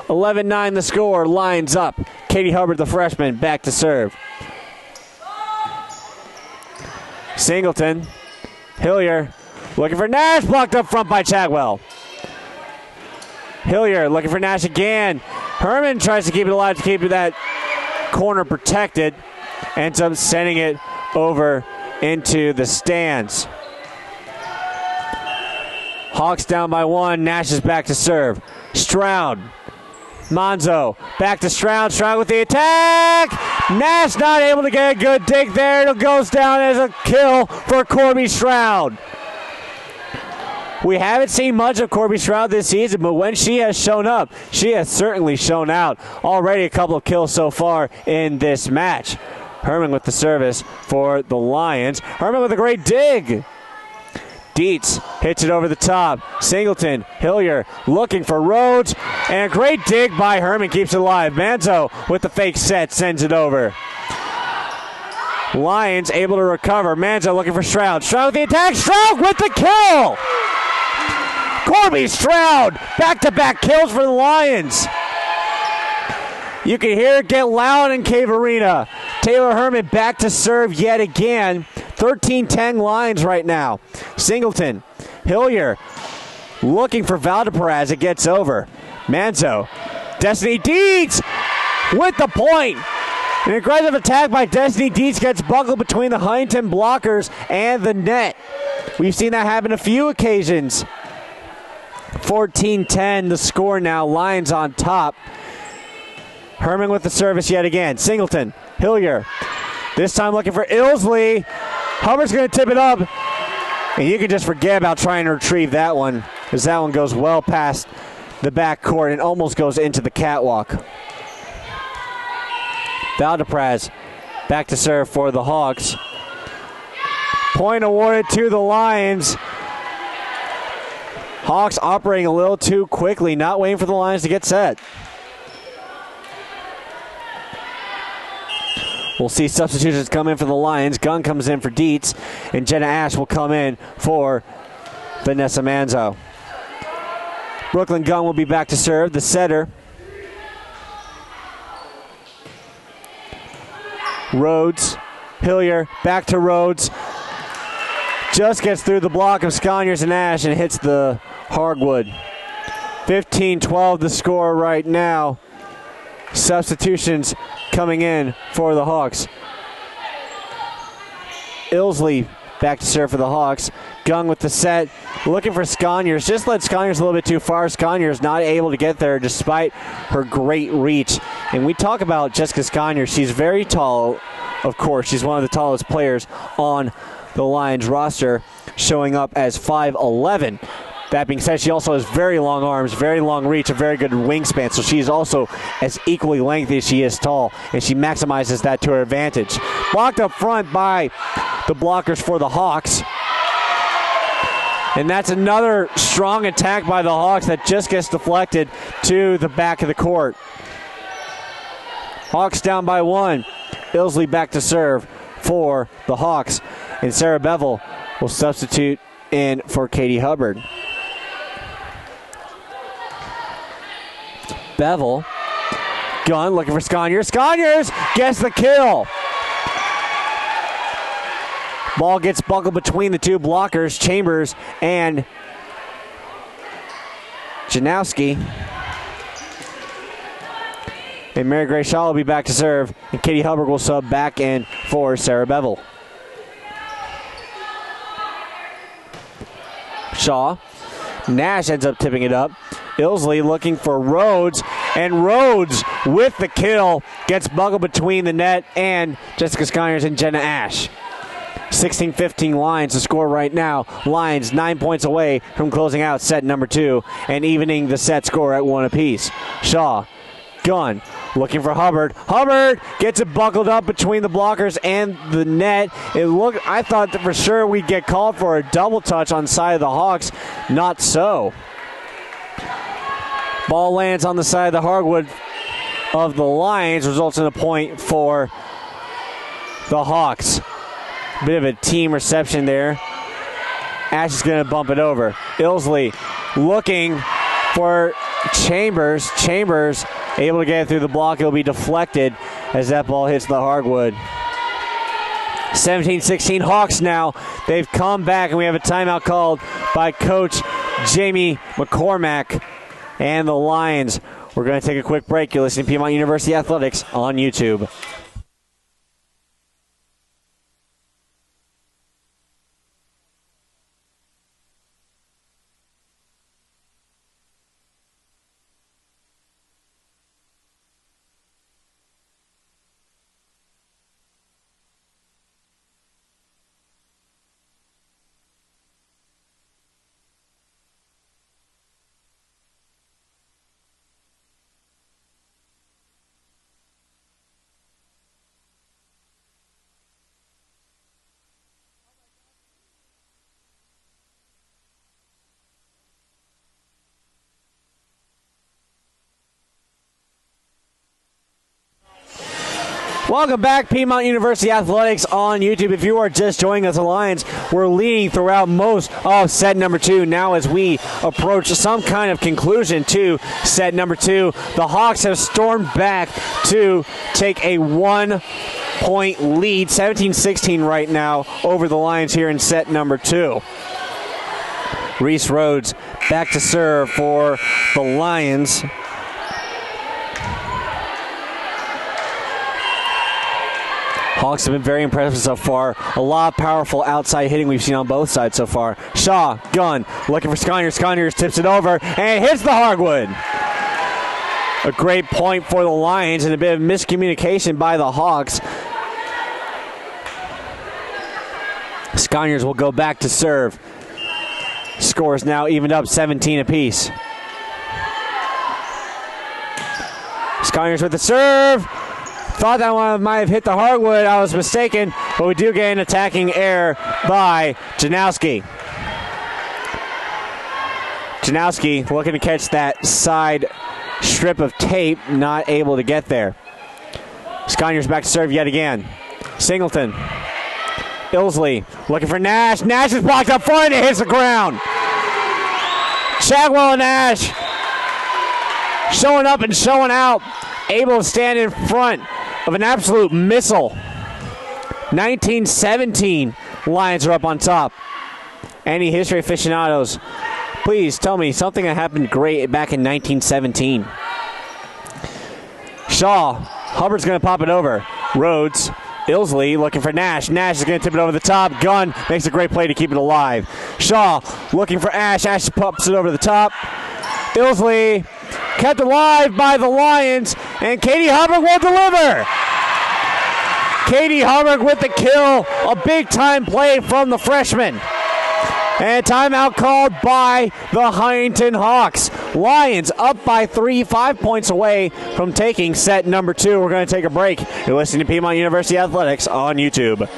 11-9 the score. Lines up. Katie Hubbard, the freshman, back to serve. Singleton. Hillier looking for Nash. Blocked up front by Chadwell. Hillier looking for Nash again. Herman tries to keep it alive to keep that corner protected. Ends up sending it over into the stands. Hawks down by 1. Nash is back to serve. Stroud. Manzo back to Stroud. Stroud with the attack. Nash not able to get a good dig there. It goes down as a kill for Corby Stroud. We haven't seen much of Corby Stroud this season, but when she has shown up, she has certainly shown out. Already a couple of kills so far in this match. Herman with the service for the Lions. Herman with a great dig. Dietz hits it over the top. Singleton, Hillier looking for Rhodes. And a great dig by Herman keeps it alive. Manzo with the fake set sends it over. Lions able to recover. Manzo looking for Stroud. Stroud with the attack. Stroud with the kill. Corby Stroud. Back-to-back kills for the Lions. You can hear it get loud in Cave Arena. Taylor Herman back to serve yet again. 13-10 Lions right now. Singleton, Hillier looking for Valdeperaz. It gets over. Manzo, Destiny Dietz with the point. An aggressive attack by Destiny Dietz gets buckled between the Huntingdon blockers and the net. We've seen that happen a few occasions. 14-10 the score now. Lions on top. Herman with the service yet again. Singleton, Hillier. This time looking for Ilsley. Hubbard's going to tip it up. And you can just forget about trying to retrieve that one, because that one goes well past the back court and almost goes into the catwalk. Valdeperaz back to serve for the Hawks. Point awarded to the Lions. Hawks operating a little too quickly, not waiting for the Lions to get set. We'll see substitutions come in for the Lions. Gunn comes in for Dietz, and Jenna Ash will come in for Vanessa Manzo. Brooklyn Gunn will be back to serve, the setter. Rhodes, Hillier, back to Rhodes. Just gets through the block of Sconyers and Ash and hits the hardwood. 15-12 the score right now. Substitutions coming in for the Hawks. Ilsley back to serve for the Hawks. Gung with the set, looking for Sconyers. Just led Sconyers a little bit too far. Sconyers not able to get there despite her great reach. And we talk about Jessica Sconyers. She's very tall, of course. She's one of the tallest players on the Lions roster, showing up as 5'11". That being said, she also has very long arms, very long reach, a very good wingspan, so she's also as equally lengthy as she is tall, and she maximizes that to her advantage. Blocked up front by the blockers for the Hawks. And that's another strong attack by the Hawks that just gets deflected to the back of the court. Hawks down by 1. Ilsley back to serve for the Hawks. And Sarah Bevel will substitute in for Katie Hubbard. Bevel. Gunn looking for Sconyers. Sconyers gets the kill. Ball gets buckled between the two blockers, Chambers and Janowski. And Mary Grace Shaw will be back to serve, and Katie Hubbard will sub back in for Sarah Bevel. Shaw. Nash ends up tipping it up. Ilsley looking for Rhodes, and Rhodes with the kill gets buckled between the net and Jessica Sconyers and Jenna Ash. 16-15 Lions to score right now. Lions 9 points away from closing out set number 2 and evening the set score at 1 apiece. Shaw, Gunn, looking for Hubbard. Hubbard gets it buckled up between the blockers and the net. I thought that for sure we'd get called for a double touch on the side of the Hawks. Not so. Ball lands on the side of the hardwood of the Lions, results in a point for the Hawks. Bit of a team reception there. Ash is going to bump it over. Ilsley looking for Chambers. Chambers able to get it through the block. It'll be deflected as that ball hits the hardwood. 17-16 Hawks now. They've come back, and we have a timeout called by Coach Jamie McCormack and the Lions. We're going to take a quick break. You're listening to Piedmont University Athletics on YouTube. Welcome back, Piedmont University Athletics on YouTube. If you are just joining us, the Lions were leading throughout most of set number 2. Now as we approach some kind of conclusion to set number 2, the Hawks have stormed back to take a 1-point lead, 17-16 right now over the Lions here in set number 2. Reese Rhodes back to serve for the Lions. Hawks have been very impressive so far. A lot of powerful outside hitting we've seen on both sides so far. Shaw, Gunn, looking for Sconyers. Sconyers tips it over and hits the hardwood. A great point for the Lions and a bit of miscommunication by the Hawks. Sconyers will go back to serve. Score is now evened up 17 apiece. Sconyers with the serve. Thought that one might have hit the hardwood. I was mistaken, but we do get an attacking error by Janowski. Janowski looking to catch that side strip of tape, not able to get there. Sconyers back to serve yet again. Singleton. Ilsley looking for Nash. Nash is blocked up front and it hits the ground. Shagwell and Nash showing up and showing out, able to stand in front of an absolute missile. 19-17, Lions are up on top. Any history aficionados, please tell me something that happened great back in 1917. Shaw, Hubbard's going to pop it over. Rhodes, Ilsley looking for Nash. Nash is going to tip it over the top. Gunn makes a great play to keep it alive. Shaw looking for Ash. Ash pops it over the top. Ilsley kept alive by the Lions, and Katie Hubbard will deliver. Katie Hubbard with the kill. A big-time play from the freshman. And timeout called by the Huntingdon Hawks. Lions up by 3, 5 points away from taking set number 2. We're going to take a break. You're listening to Piedmont University Athletics on YouTube.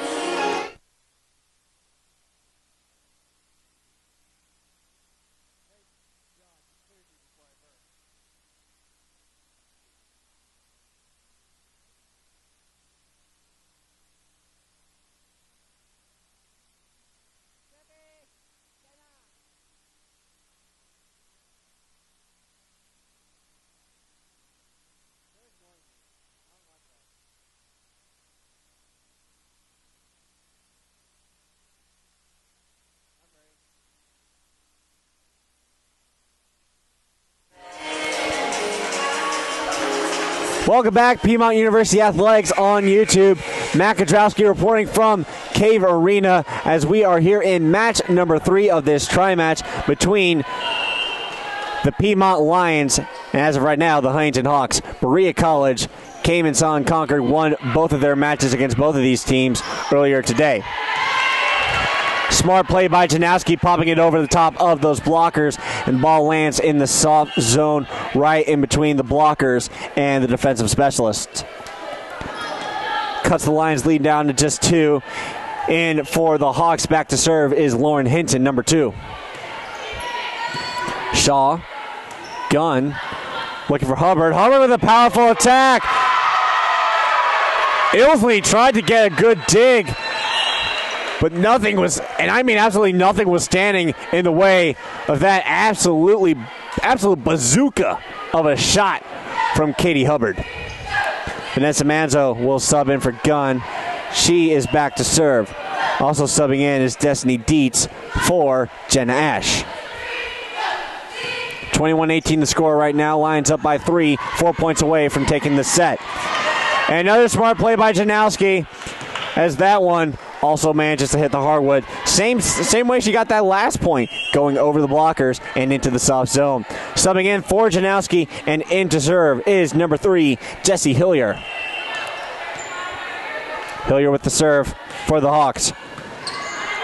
Welcome back, Piedmont University Athletics on YouTube. Matt Kudrowski reporting from Cave Arena as we are here in match number 3 of this tri-match between the Piedmont Lions and, as of right now, the Huntingdon Hawks. Berea College came and saw and conquered, won both of their matches against both of these teams earlier today. Smart play by Janowski, popping it over the top of those blockers, and ball lands in the soft zone right in between the blockers and the defensive specialists. Cuts the Lions lead down to just 2. In for the Hawks, back to serve is Lauren Hinton, number 2. Shaw, Gunn, looking for Hubbard. Hubbard with a powerful attack. Ilsley tried to get a good dig, but nothing was, and I mean absolutely nothing was standing in the way of that absolute bazooka of a shot from Katie Hubbard. Vanessa Manzo will sub in for Gunn. She is back to serve. Also subbing in is Destiny Dietz for Jenna Ash. 21-18 the score right now. Lions up by 3, 4 points away from taking the set. And another smart play by Janowski as that one also manages to hit the hardwood. Same way she got that last point, going over the blockers and into the soft zone. Subbing in for Janowski and in to serve is number 3, Jessie Hillier. Hillier with the serve for the Hawks.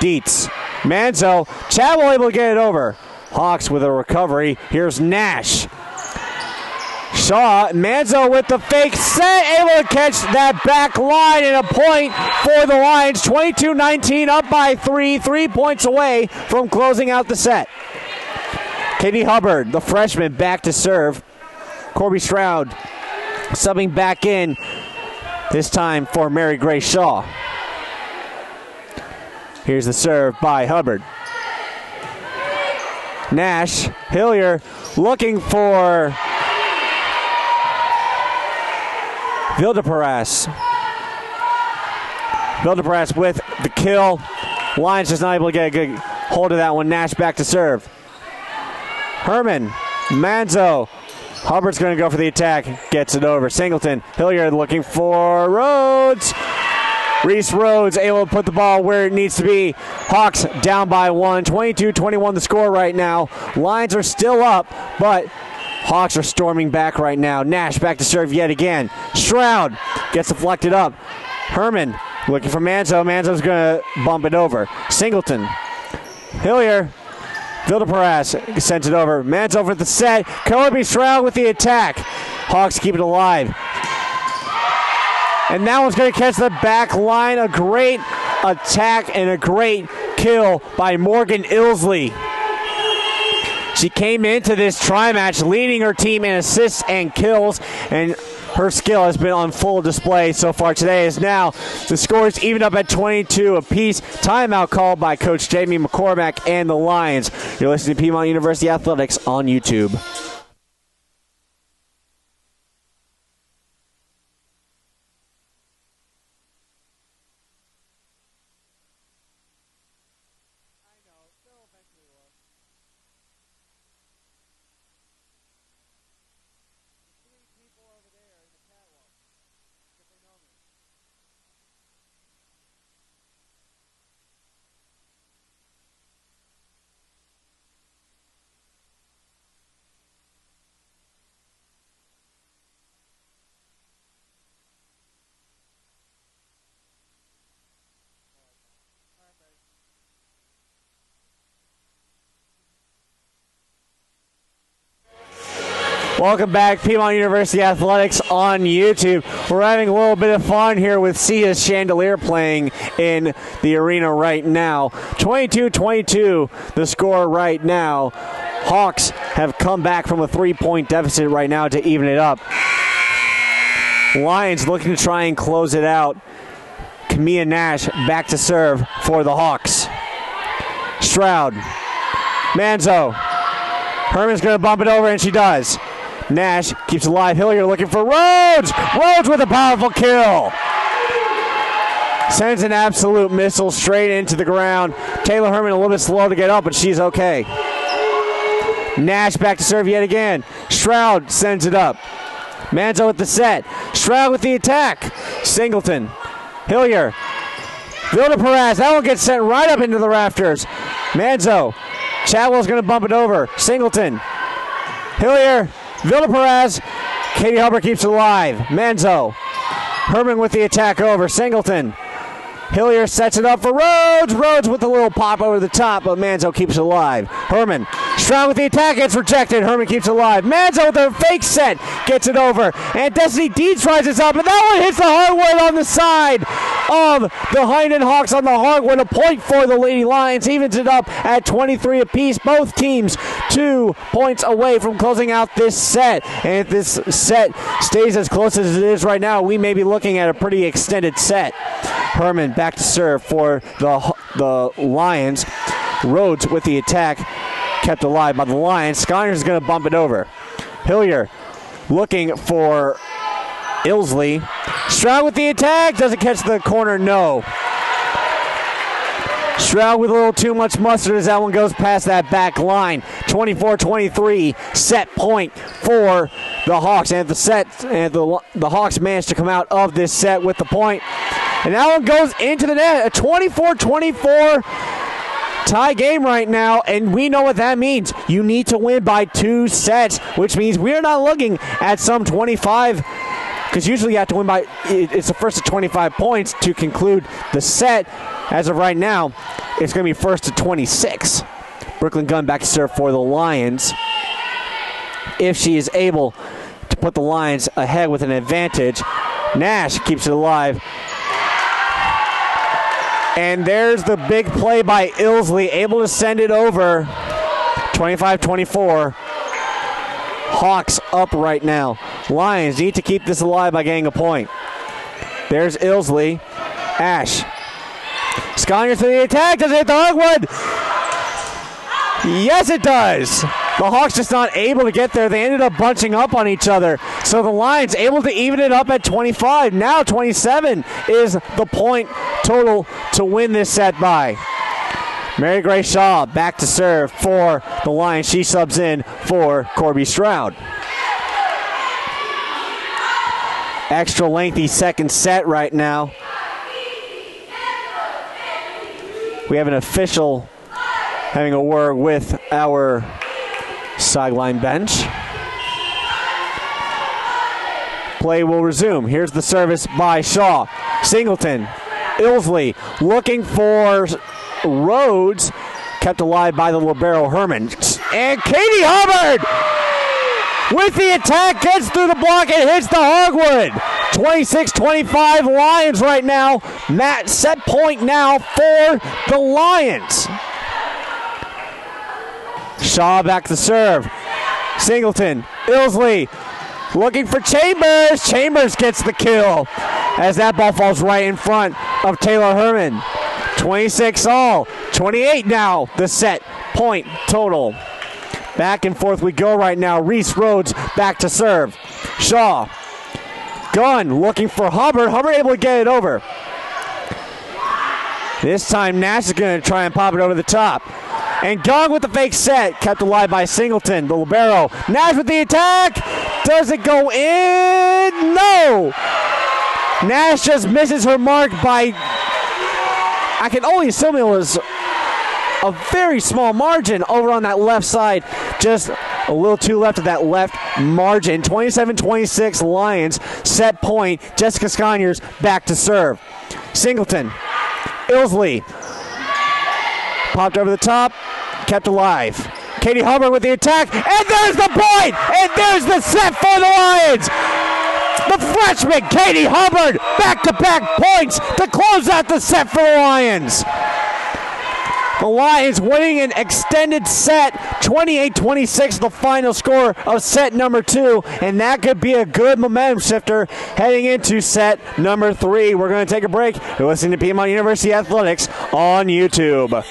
Dietz, Manzo, Chadwell able to get it over. Hawks with a recovery. Here's Nash. Shaw, Manzo with the fake set, able to catch that back line, and a point for the Lions. 22-19, up by 3, 3 points away from closing out the set. Katie Hubbard, the freshman, back to serve. Corby Stroud subbing back in, this time for Mary Grace Shaw. Here's the serve by Hubbard. Nash, Hillier looking for Vildeparas. Vildeparas with the kill. Lions just not able to get a good hold of that one. Nash back to serve. Herman, Manzo. Hubbard's going to go for the attack. Gets it over. Singleton. Hilliard looking for Rhodes. Reese Rhodes able to put the ball where it needs to be. Hawks down by 1. 22-21 the score right now. Lions are still up, but Hawks are storming back right now. Nash back to serve yet again. Stroud gets deflected up. Herman looking for Manzo. Manzo's going to bump it over. Singleton. Hillier. Vildeparas sends it over. Manzo for the set. Corby Stroud with the attack. Hawks keep it alive. And that one's going to catch the back line. A great attack and a great kill by Morgan Ilsley. She came into this tri-match leading her team in assists and kills, and her skill has been on full display so far today. As now the score is even up at 22 apiece. Timeout called by Coach Jamie McCormack and the Lions. You're listening to Piedmont University Athletics on YouTube. Welcome back, Piedmont University Athletics on YouTube. We're having a little bit of fun here with Sia's Chandelier playing in the arena right now. 22-22 the score right now. Hawks have come back from a 3-point deficit right now to even it up. Lions looking to try and close it out. Camilla Nash back to serve for the Hawks. Stroud. Manzo. Herman's going to bump it over, and she does. Nash keeps alive. Hillier looking for Rhodes. Rhodes with a powerful kill. Sends an absolute missile straight into the ground. Taylor Herman a little bit slow to get up, but she's okay. Nash back to serve yet again. Stroud sends it up. Manzo with the set. Stroud with the attack. Singleton. Hillier. Vilda Perez. That one gets sent right up into the rafters. Manzo. Chadwell's going to bump it over. Singleton. Hillier. Vilda Perez. Katie Hubbard keeps it alive. Manzo. Herman with the attack over. Singleton. Hillier sets it up for Rhodes. Rhodes with a little pop over the top, but Manzo keeps it alive. Herman. Strong with the attack. It's rejected. Herman keeps it alive. Manzo with a fake set. Gets it over. And Destiny Deeds rises up, and that one hits the hardwood on the side of the Huntingdon Hawks on the hardwood. A point for the Lady Lions. Evens it up at 23 apiece. Both teams 2 points away from closing out this set. And if this set stays as close as it is right now, we may be looking at a pretty extended set. Herman back to serve for the Lions. Rhodes with the attack, kept alive by the Lions. Skyner's going to bump it over. Hillier looking for Ilsley. Stroud with the attack, doesn't catch the corner, no. Stroud with a little too much mustard as that one goes past that back line. 24-23, set point for the Hawks. And the Hawks managed to come out of this set with the point. And that one goes into the net. A 24-24 tie game right now, and we know what that means. You need to win by 2 sets, which means we're not looking at some 25, because usually you have to win by, it's the first to 25 points to conclude the set. As of right now, it's going to be first to 26. Brooklyn Gunn back to serve for the Lions. If she is able to put the Lions ahead with an advantage, Nash keeps it alive. And there's the big play by Ilsley, able to send it over. 25-24. Hawks up right now. Lions need to keep this alive by getting a point. There's Ilsley. Ash. Sconier to the attack. Does it hit the hardwood? Yes, it does. The Hawks just not able to get there. They ended up bunching up on each other. So the Lions able to even it up at 25. Now 27 is the point total to win this set by. Mary Grace Shaw back to serve for the Lions. She subs in for Corby Stroud. Extra lengthy second set right now. We have an official having a word with our sideline bench. Play will resume. Here's the service by Shaw. Singleton. Ilsley looking for Rhodes. Kept alive by the libero Herman. And Katie Hubbard with the attack gets through the block and hits the hardwood. 26-25 Lions right now. Matt set point now for the Lions. Shaw back to serve. Singleton. Ilsley looking for Chambers. Chambers gets the kill as that ball falls right in front of Taylor Herman. 26 all, 28 now, the set point total. Back and forth we go right now. Reese Rhodes back to serve. Shaw. Gunn looking for Hubbard. Hubbard able to get it over. This time Nash is going to try and pop it over the top. And Gunn with the fake set, kept alive by Singleton, the libero. Nash with the attack. Does it go in? No. Nash just misses her mark by, I can only assume it was a very small margin over on that left side. Just a little too left of that left margin. 27-26 Lions, set point. Jessica Sconyers back to serve. Singleton, Ilsley, popped over the top, kept alive. Katie Hubbard with the attack, and there's the point! And there's the set for the Lions! The freshman, Katie Hubbard, back-to-back points to close out the set for the Lions. The Lions winning an extended set, 28-26, the final score of set number 2, and that could be a good momentum shifter heading into set number 3. We're going to take a break. You're listening to Piedmont University Athletics on YouTube.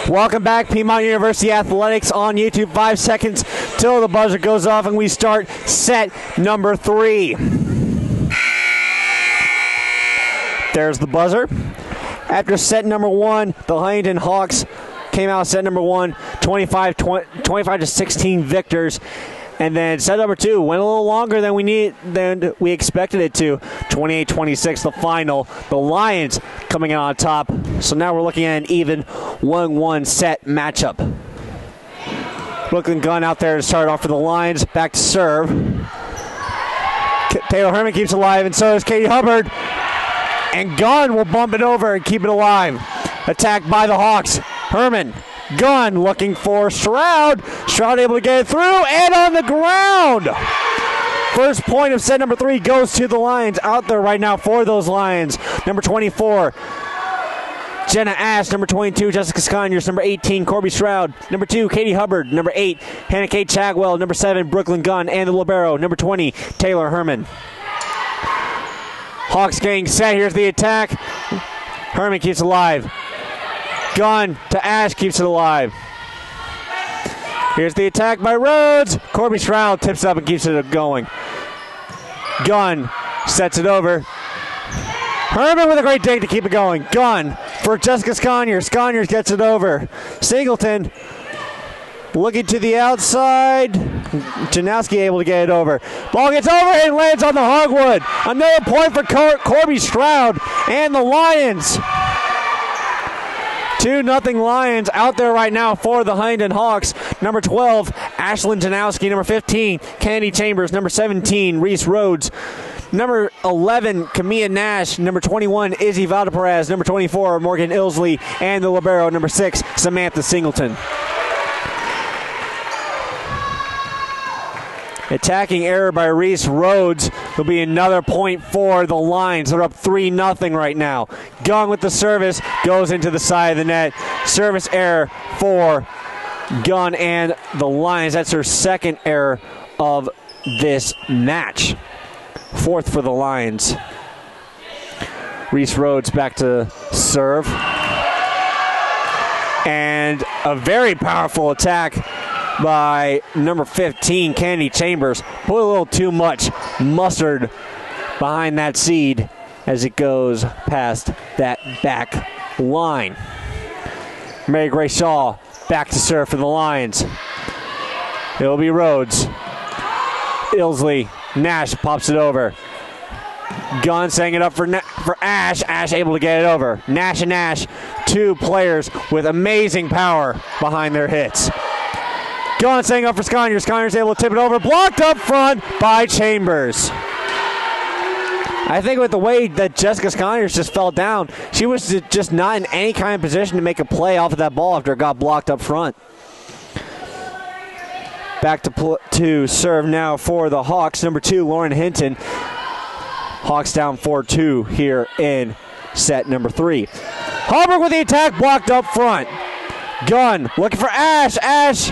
Welcome back, Piedmont University Athletics on YouTube. 5 seconds till the buzzer goes off and we start set number 3. There's the buzzer. After set number 1, the Huntingdon Hawks came out set number 1, 25-16 victors. And then set number 2 went a little longer than we expected it to. 28-26, the final. The Lions coming out on top. So now we're looking at an even 1-1 set matchup. Brooklyn Gunn out there to start off for the Lions. Back to serve. Taylor Herman keeps it alive, and so does Katie Hubbard. And Gunn will bump it over and keep it alive. Attacked by the Hawks. Herman. Gunn looking for Stroud. Stroud able to get it through and on the ground. First point of set number 3 goes to the Lions. Out there right now for those Lions. Number 24, Jenna Ash. Number 22, Jessica Sconyers. Number 18, Corby Stroud. Number 2, Katie Hubbard. Number 8, Hannah Kate Chagwell. Number 7, Brooklyn Gunn. And the libero, number 20, Taylor Herman. Hawks getting set. Here's the attack. Herman keeps it alive. Gunn to Ash, keeps it alive. Here's the attack by Rhodes. Corby Stroud tips up and keeps it going. Gunn sets it over. Herman with a great dig to keep it going. Gunn for Jessica Sconyers. Sconyers gets it over. Singleton looking to the outside. Janowski able to get it over. Ball gets over and lands on the hardwood. Another point for Corby Stroud and the Lions. 2-0 Lions out there right now for the Huntingdon Hawks. Number 12, Ashlyn Janowski. Number 15, Kennedy Chambers. Number 17, Reese Rhodes. Number 11, Camilla Nash. Number 21, Izzy Valdeperez. Number 24, Morgan Ilsley. And the libero, number 6, Samantha Singleton. Attacking error by Reese Rhodes will be another point for the Lions. They're up 3-0 right now. Gunn with the service goes into the side of the net. Service error for Gunn and the Lions. That's her second error of this match. Fourth for the Lions. Reese Rhodes back to serve. And a very powerful attack by number 15, Kennedy Chambers. Put a little too much mustard behind that seed as it goes past that back line. Mary Grace Shaw back to serve for the Lions. It'll be Rhodes. Ilsley. Nash pops it over. Gunn setting it up for Ash. Ash able to get it over. Nash and Ash, two players with amazing power behind their hits. Gunn setting up for Sconyers. Sconyers able to tip it over. Blocked up front by Chambers. I think with the way that Jessica Sconyers just fell down, she was just not in any kind of position to make a play off of that ball after it got blocked up front. Back to serve now for the Hawks. Number 2, Lauren Hinton. Hawks down 4-2 here in set number 3. Harburg with the attack, blocked up front. Gunn looking for Ash. Ash,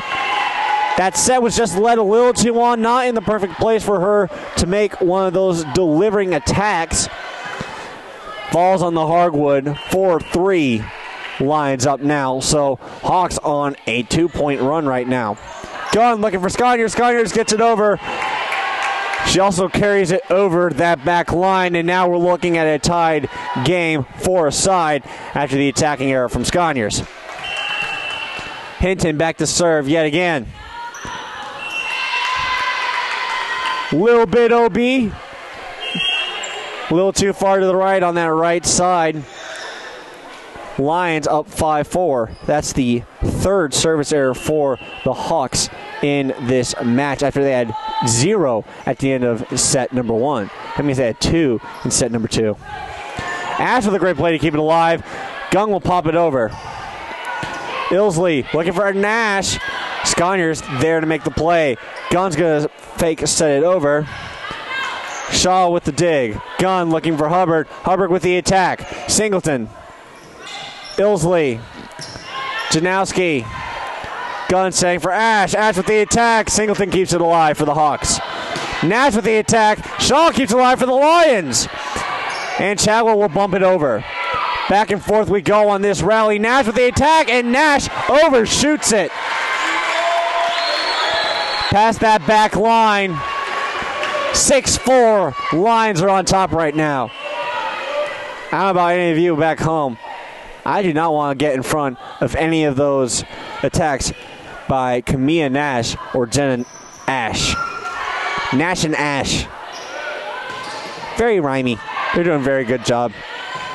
that set was just led a little too on, not in the perfect place for her to make one of those delivering attacks. Falls on the hardwood, 4-3. Lions up now, so Hawks on a 2-point run right now. Gunn looking for Sconyers. Sconyers gets it over. She also carries it over that back line, and now we're looking at a tied game for a side after the attacking error from Sconyers. Hinton back to serve yet again. Little bit OB. A little too far to the right on that right side. Lions up 5-4. That's the third service error for the Hawks in this match after they had 0 at the end of set number 1. That means they had 2 in set number 2. Ash with a great play to keep it alive. Gunn will pop it over. Ilsley looking for Nash. Sconyers there to make the play. Gunn's going to fake set it over. Shaw with the dig. Gunn looking for Hubbard. Hubbard with the attack. Singleton. Ilsley. Janowski. Gunn setting for Ash. Ash with the attack. Singleton keeps it alive for the Hawks. Nash with the attack. Shaw keeps it alive for the Lions. And Chadwell will bump it over. Back and forth we go on this rally. Nash with the attack, and Nash overshoots it. Past that back line. 6-4. Lions are on top right now. I don't know about any of you back home. I do not want to get in front of any of those attacks by Camilla Nash or Jenna Ash. Nash and Ash. Very rhymey. They're doing a very good job.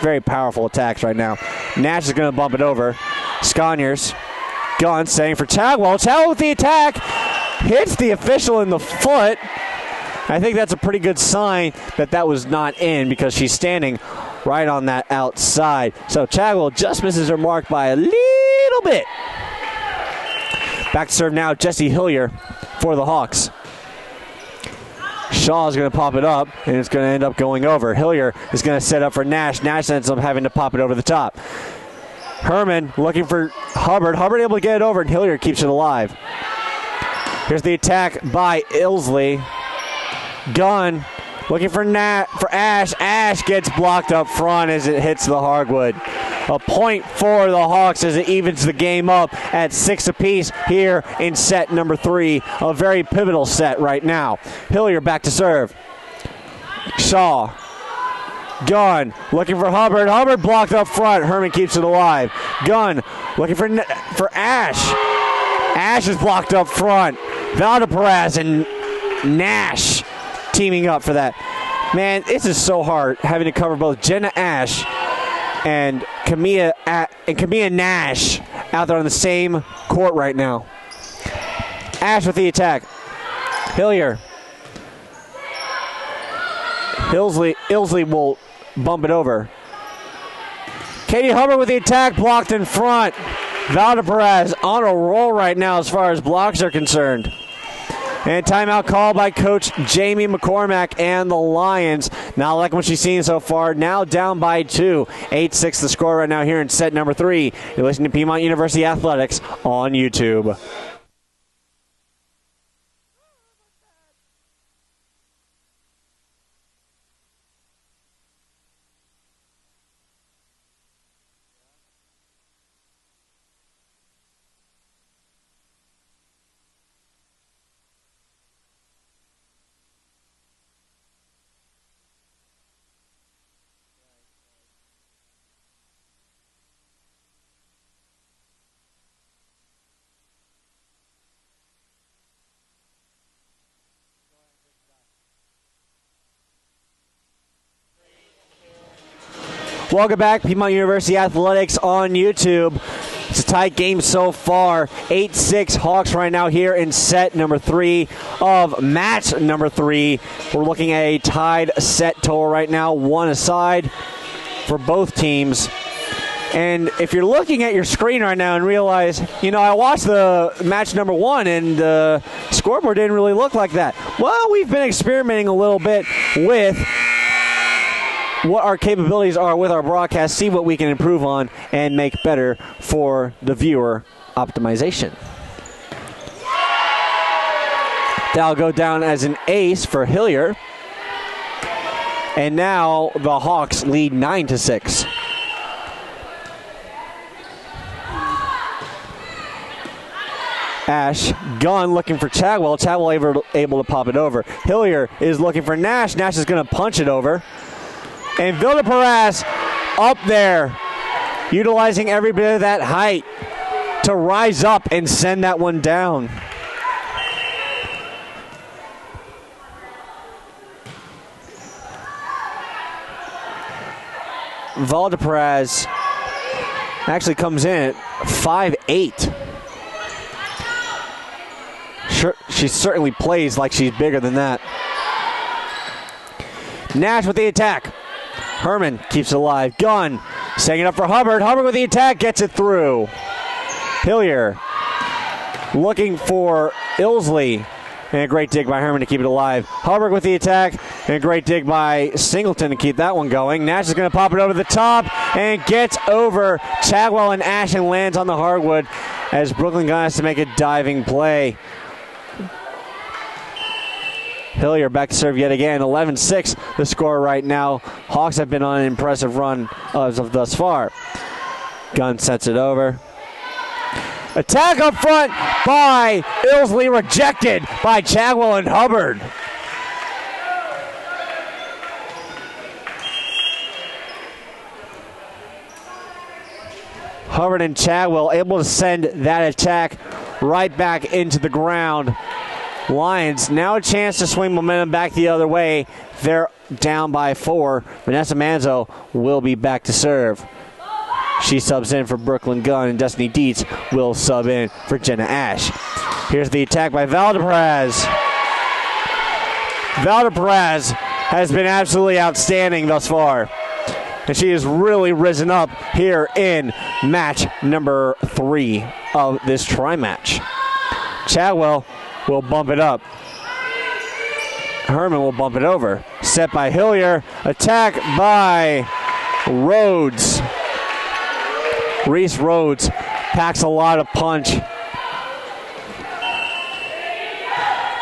Very powerful attacks right now. Nash is going to bump it over. Sconyers. Gunn setting for Chagwell. Chagwell with the attack. Hits the official in the foot. I think that's a pretty good sign that that was not in because she's standing right on that outside. So Chagwell just misses her mark by a little bit. Back to serve now, Jesse Hillier for the Hawks. Shaw is going to pop it up, and it's going to end up going over. Hillier is going to set up for Nash. Nash ends up having to pop it over the top. Herman looking for Hubbard. Hubbard able to get it over, and Hilliard keeps it alive. Here's the attack by Ilsley. Gunn looking for Ash. Ash gets blocked up front as it hits the hardwood. A point for the Hawks as it evens the game up at 6 apiece here in set number 3. A very pivotal set right now. Hilliard back to serve. Shaw. Gunn looking for Hubbard. Hubbard blocked up front. Herman keeps it alive. Gunn looking for Ash. Ash is blocked up front. Valdeperaz and Nash teaming up for that. Man, this is so hard having to cover both Jenna Ash and Camilla Nash out there on the same court right now. Ash with the attack. Hilliard. Ilsley will bump it over. Katie Hubbard with the attack, blocked in front. Valdeperaz on a roll right now as far as blocks are concerned. And timeout call by Coach Jamie McCormack and the Lions. Not like what she's seen so far. Now down by 2. 8-6 the score right now here in set number 3. You're listening to Piedmont University Athletics on YouTube. Welcome back, Piedmont University Athletics on YouTube. It's a tight game so far. 8-6 Hawks right now here in set number 3 of match number 3. We're looking at a tied set total right now, 1 aside for both teams. And if you're looking at your screen right now and realize, I watched the match number 1 and the scoreboard didn't really look like that. Well, we've been experimenting a little bit with what our capabilities are with our broadcast, see what we can improve on and make better for the viewer optimization. That'll go down as an ace for Hilliard. And now the Hawks lead 9-6. Ash, Gunn looking for Chadwell. Chadwell able to pop it over. Hilliard is looking for Nash. Nash is going to punch it over. And Valdeperaz up there, utilizing every bit of that height to rise up and send that one down. Valdeperaz actually comes in at 5'8". Sure, she certainly plays like she's bigger than that. Nash with the attack. Herman keeps it alive. Gunn setting it up for Hubbard. Hubbard with the attack, gets it through. Hilliard looking for Ilsley. And a great dig by Herman to keep it alive. Hubbard with the attack. And a great dig by Singleton to keep that one going. Nash is going to pop it over the top and gets over Chadwell and Ash and lands on the hardwood as Brooklyn Gunn has to make a diving play. Hilliard back to serve yet again. 11-6 the score right now. Hawks have been on an impressive run as of thus far. Gunn sets it over. Attack up front by Ilsley, rejected by Chadwell and Hubbard. Hubbard and Chadwell able to send that attack right back into the ground. Lions now a chance to swing momentum back the other way. They're down by 4. Vanessa Manzo will be back to serve. She subs in for Brooklyn Gunn, and Destiny Dietz will sub in for Jenna Ash. Here's the attack by Valdeperaz. Valdeperaz has been absolutely outstanding thus far, and she has really risen up here in match number 3 of this tri-match. Chadwell will bump it up. Herman will bump it over. Set by Hilliard. Attack by Rhodes. Reese Rhodes packs a lot of punch.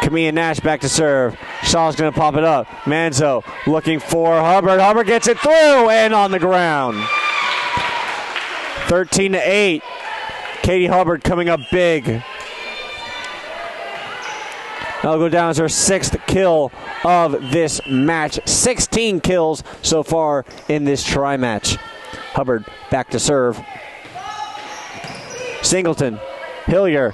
Camilla Nash back to serve. Shaw's going to pop it up. Manzo looking for Hubbard. Hubbard gets it through and on the ground. 13-8. Katie Hubbard coming up big. That'll go down as her 6th kill of this match. 16 kills so far in this tri-match. Hubbard back to serve. Singleton. Hillier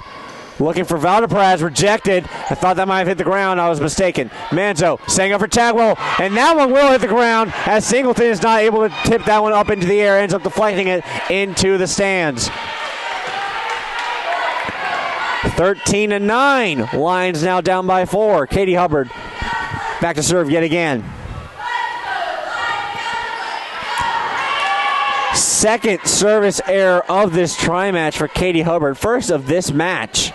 looking for Valdepraz, rejected. I thought that might have hit the ground. I was mistaken. Manzo setting up for Chagwell, and that one will hit the ground as Singleton is not able to tip that one up into the air, ends up deflecting it into the stands. 13-9. Lions now down by 4. Katie Hubbard back to serve yet again. Second service error of this tri-match for Katie Hubbard. First of this match.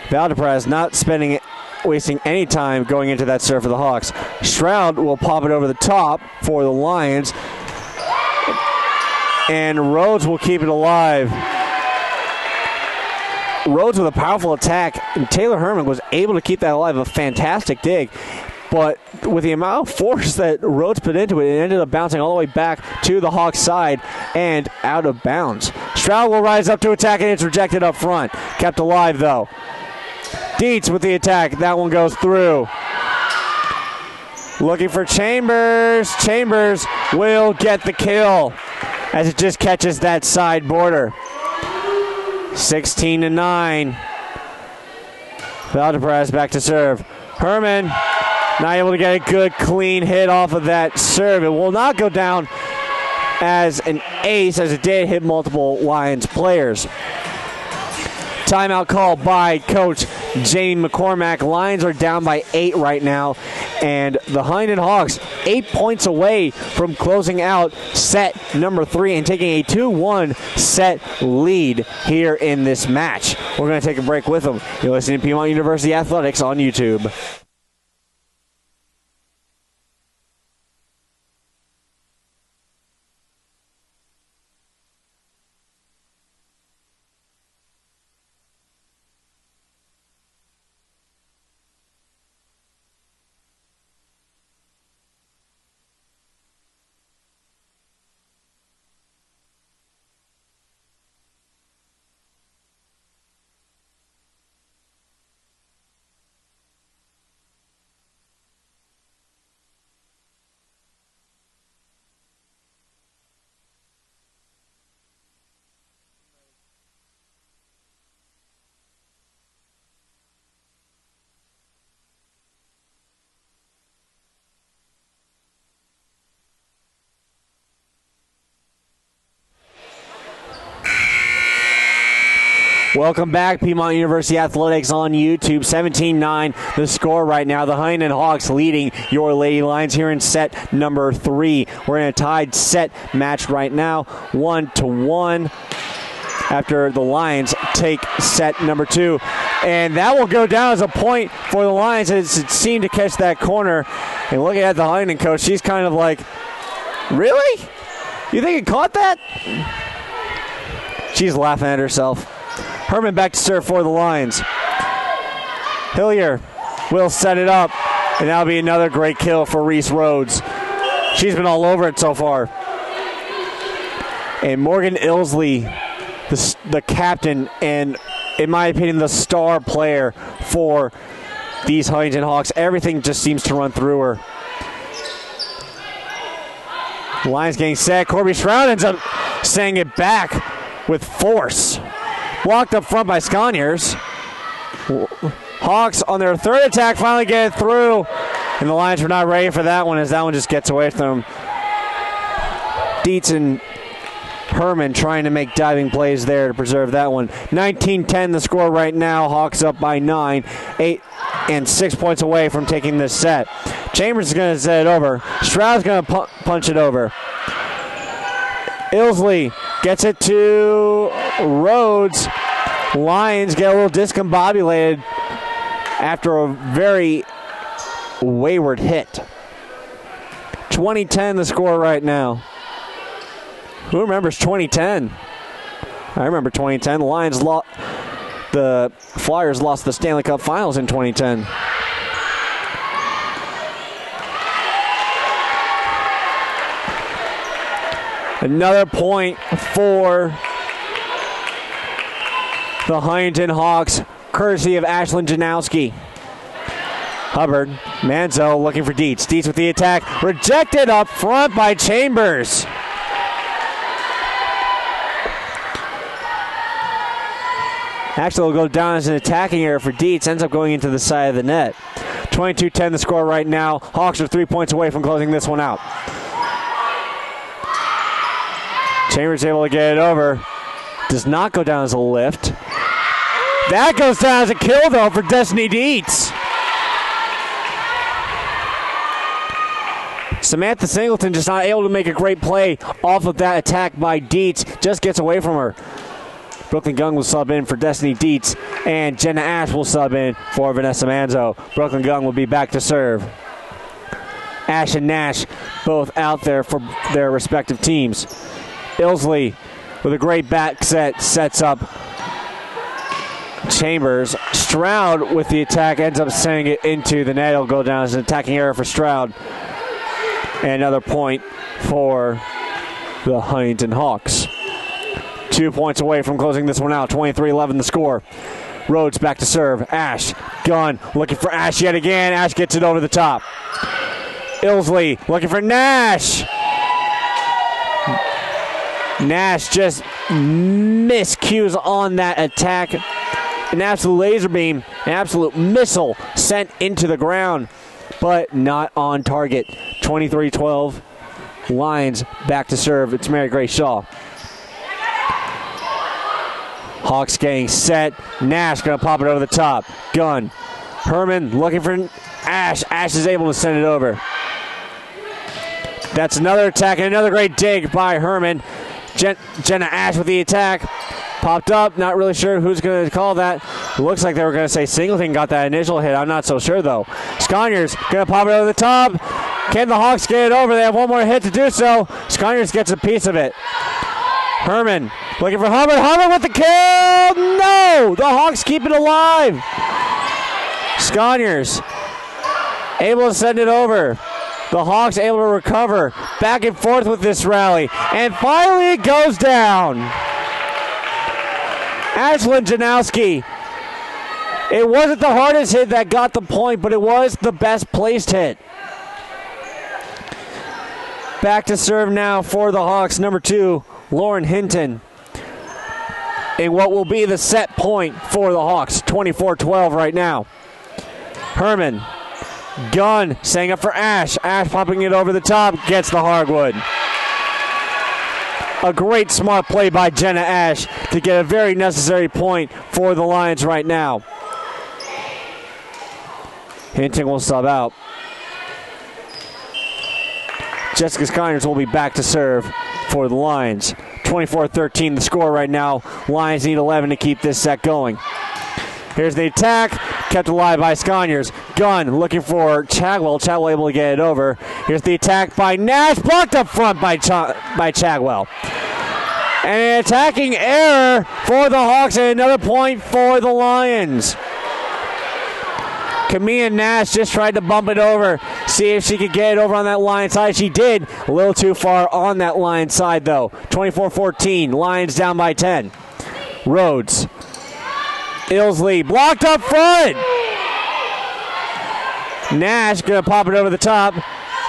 Valdepraz not wasting any time going into that serve for the Hawks. Stroud will pop it over the top for the Lions. And Rhodes will keep it alive. Rhodes with a powerful attack. And Taylor Herman was able to keep that alive. A fantastic dig. But with the amount of force that Rhodes put into it, it ended up bouncing all the way back to the Hawks side and out of bounds. Stroud will rise up to attack, and it's rejected up front. Kept alive, though. Dietz with the attack. That one goes through. Looking for Chambers. Chambers will get the kill as it just catches that side border. 16-9. Valdepraz back to serve. Herman not able to get a good, clean hit off of that serve. It will not go down as an ace, as it did hit multiple Lions players. Timeout call by Coach Jamie McCormack. Lions are down by 8 right now, and the Huntingdon Hawks 8 points away from closing out set number 3 and taking a 2-1 set lead here in this match. We're going to take a break with them. You're listening to Piedmont University Athletics on YouTube. Welcome back, Piedmont University Athletics on YouTube. 17-9 the score right now. The Huntingdon Hawks leading your Lady Lions here in set number 3. We're in a tied set match right now, 1-1 after the Lions take set number 2. And that will go down as a point for the Lions as it seemed to catch that corner. And looking at the Huntingdon coach, she's kind of like, really? You think it caught that? She's laughing at herself. Herman back to serve for the Lions. Hillier will set it up, and that'll be another great kill for Reese Rhodes. She's been all over it so far. And Morgan Ilsley, the captain, and in my opinion, the star player for these Huntingdon Hawks. Everything just seems to run through her. Lions getting set. Corby Shroud ends up sending it back with force. Blocked up front by Sconiers. Hawks on their third attack finally get it through. And the Lions were not ready for that one as that one just gets away from them. Dietz and Herman trying to make diving plays there to preserve that one. 19-10 the score right now. Hawks up by 9. 8 and 6 points away from taking this set. Chambers is going to set it over. Stroud's going to punch it over. Ilsley gets it to Rhodes. Lions get a little discombobulated after a very wayward hit. 20-10 the score right now. Who remembers 2010? I remember 2010. The Flyers lost the Stanley Cup Finals in 2010. Another point for the Huntingdon Hawks, courtesy of Ashlyn Janowski. Hubbard, Manzo looking for Dietz. Dietz with the attack, rejected up front by Chambers. Actually, will go down as an attacking error for Dietz. Ends up going into the side of the net. 22-10 the score right now. Hawks are 3 points away from closing this one out. Chambers able to get it over. Does not go down as a lift. That goes down as a kill, though, for Destiny Dietz. Samantha Singleton just not able to make a great play off of that attack by Dietz. Just gets away from her. Brooklyn Gung will sub in for Destiny Dietz, and Jenna Ash will sub in for Vanessa Manzo. Brooklyn Gung will be back to serve. Ash and Nash both out there for their respective teams. Ilsley with a great back set sets up Chambers. Stroud with the attack ends up sending it into the net. It'll go down as an attacking error for Stroud. And another point for the Huntingdon Hawks. 2 points away from closing this one out. 23-11 the score. Rhodes back to serve. Ash, Gunn looking for Ash yet again. Ash gets it over the top. Ilsley looking for Nash. Nash just miscues on that attack. An absolute laser beam, an absolute missile sent into the ground, but not on target. 23-12. Lions back to serve. It's Mary Grace Shaw. Hawks getting set. Nash going to pop it over the top. Gunn. Herman looking for Ash. Ash is able to send it over. That's another attack and another great dig by Herman. Jenna Ash with the attack. Popped up. Not really sure who's going to call that. Looks like they were going to say Singleton got that initial hit. I'm not so sure, though. Sconyers going to pop it over the top. Can the Hawks get it over? They have one more hit to do so. Sconyers gets a piece of it. Herman looking for Hubbard. Hubbard with the kill. No! The Hawks keep it alive. Sconyers able to send it over. The Hawks able to recover. Back and forth with this rally. And finally it goes down. Ashlyn Janowski. It wasn't the hardest hit that got the point, but it was the best placed hit. Back to serve now for the Hawks. Number 2, Lauren Hinton. In what will be the set point for the Hawks. 24-12 right now. Herman. Gunn setting up for Ash. Ash popping it over the top. Gets the hardwood. A great smart play by Jenna Ash to get a very necessary point for the Lions right now. Hinton will sub out. Jessica Sconyers will be back to serve for the Lions. 24-13 the score right now. Lions need 11 to keep this set going. Here's the attack, kept alive by Sconyers. Gunn looking for Chagwell. Chagwell able to get it over. Here's the attack by Nash, blocked up front by Chagwell. And an attacking error for the Hawks and another point for the Lions. Camilla Nash just tried to bump it over, see if she could get it over on that line side. She did. A little too far on that line side, though. 24-14. Lions down by 10. Rhodes. Ilsley blocked up front. Nash going to pop it over the top.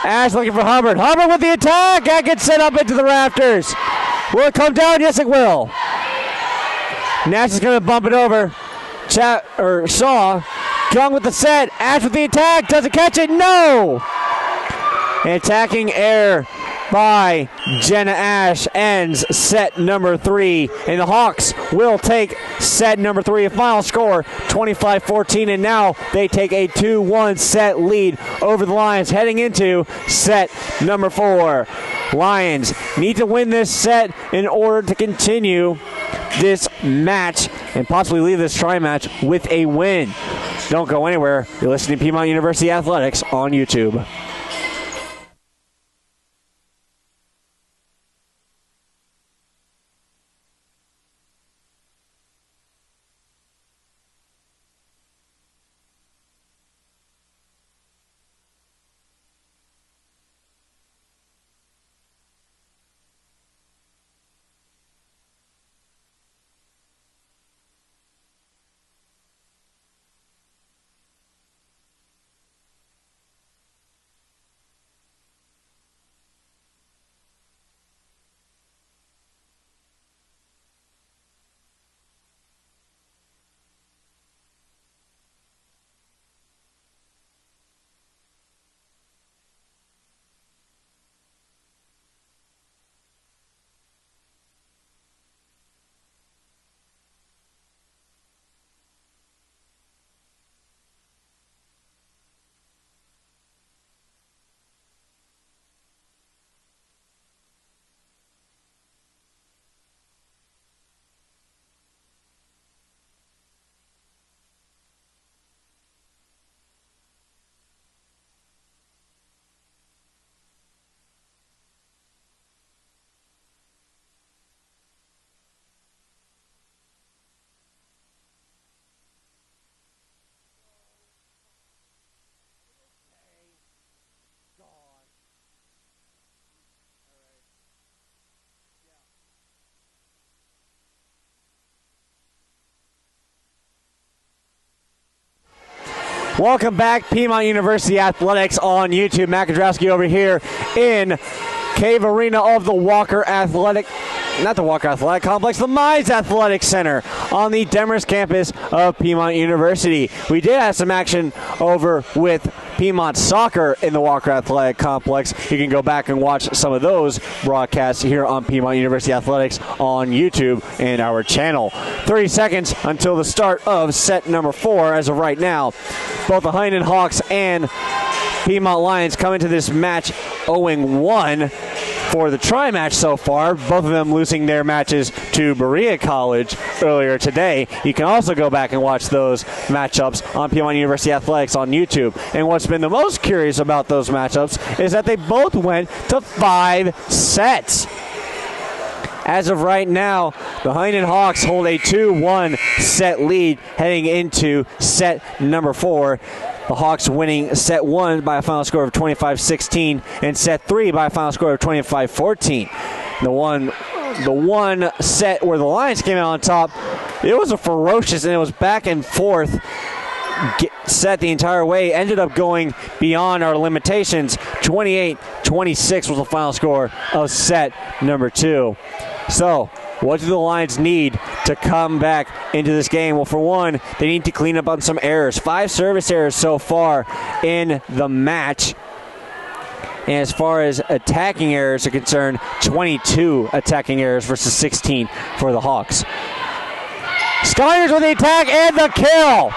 Ash looking for Hubbard. Hubbard with the attack. That gets set up into the rafters. Will it come down? Yes, it will. Nash is going to bump it over. Shaw. Gung with the set. Ash with the attack. Does it catch it? No. An attacking error by Jenna Ash ends set number 3. And the Hawks will take set number 3. A final score, 25-14. And now they take a 2-1 set lead over the Lions heading into set number 4. Lions need to win this set in order to continue this match and possibly leave this tri-match with a win. Don't go anywhere. You're listening to Piedmont University Athletics on YouTube. Welcome back, Piedmont University Athletics on YouTube. Matt Kudrowski over here in Cave Arena of the Walker Athletic, not the Walker Athletic Complex, the Mize Athletic Center on the Demers campus of Piedmont University. We did have some action over with Piedmont Soccer in the Walker Athletic Complex. You can go back and watch some of those broadcasts here on Piedmont University Athletics on YouTube and our channel. 30 seconds until the start of set number 4. As of right now, both the Huntingdon Hawks and Piedmont Lions come into this match 0-1 for the tri-match so far, both of them losing their matches to Berea College earlier today. You can also go back and watch those matchups on Piedmont University Athletics on YouTube. And what's been the most curious about those matchups is that they both went to 5 sets. As of right now, the Huntingdon Hawks hold a 2-1 set lead heading into set number 4. The Hawks winning set 1 by a final score of 25-16 and set 3 by a final score of 25-14. The one set where the Lions came out on top, it was a ferocious, and it was back and forth set the entire way. Ended up going beyond our limitations. 28-26 was the final score of set number 2. So, what do the Lions need to come back into this game? Well, for one, they need to clean up on some errors. 5 service errors so far in the match. And as far as attacking errors are concerned, 22 attacking errors versus 16 for the Hawks. Scholars with the attack and the kill.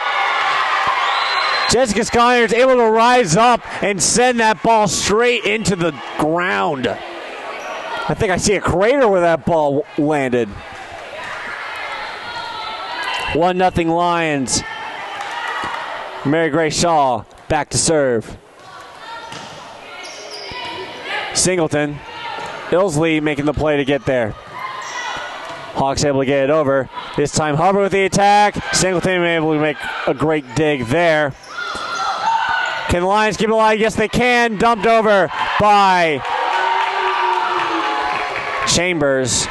Jessica Scholars able to rise up and send that ball straight into the ground. I think I see a crater where that ball landed. 1-0 Lions. Mary Grace Shaw back to serve. Singleton. Ilsley making the play to get there. Hawks able to get it over. This time Hubbard with the attack. Singleton able to make a great dig there. Can the Lions keep it alive? Yes, they can. Dumped over by Chambers.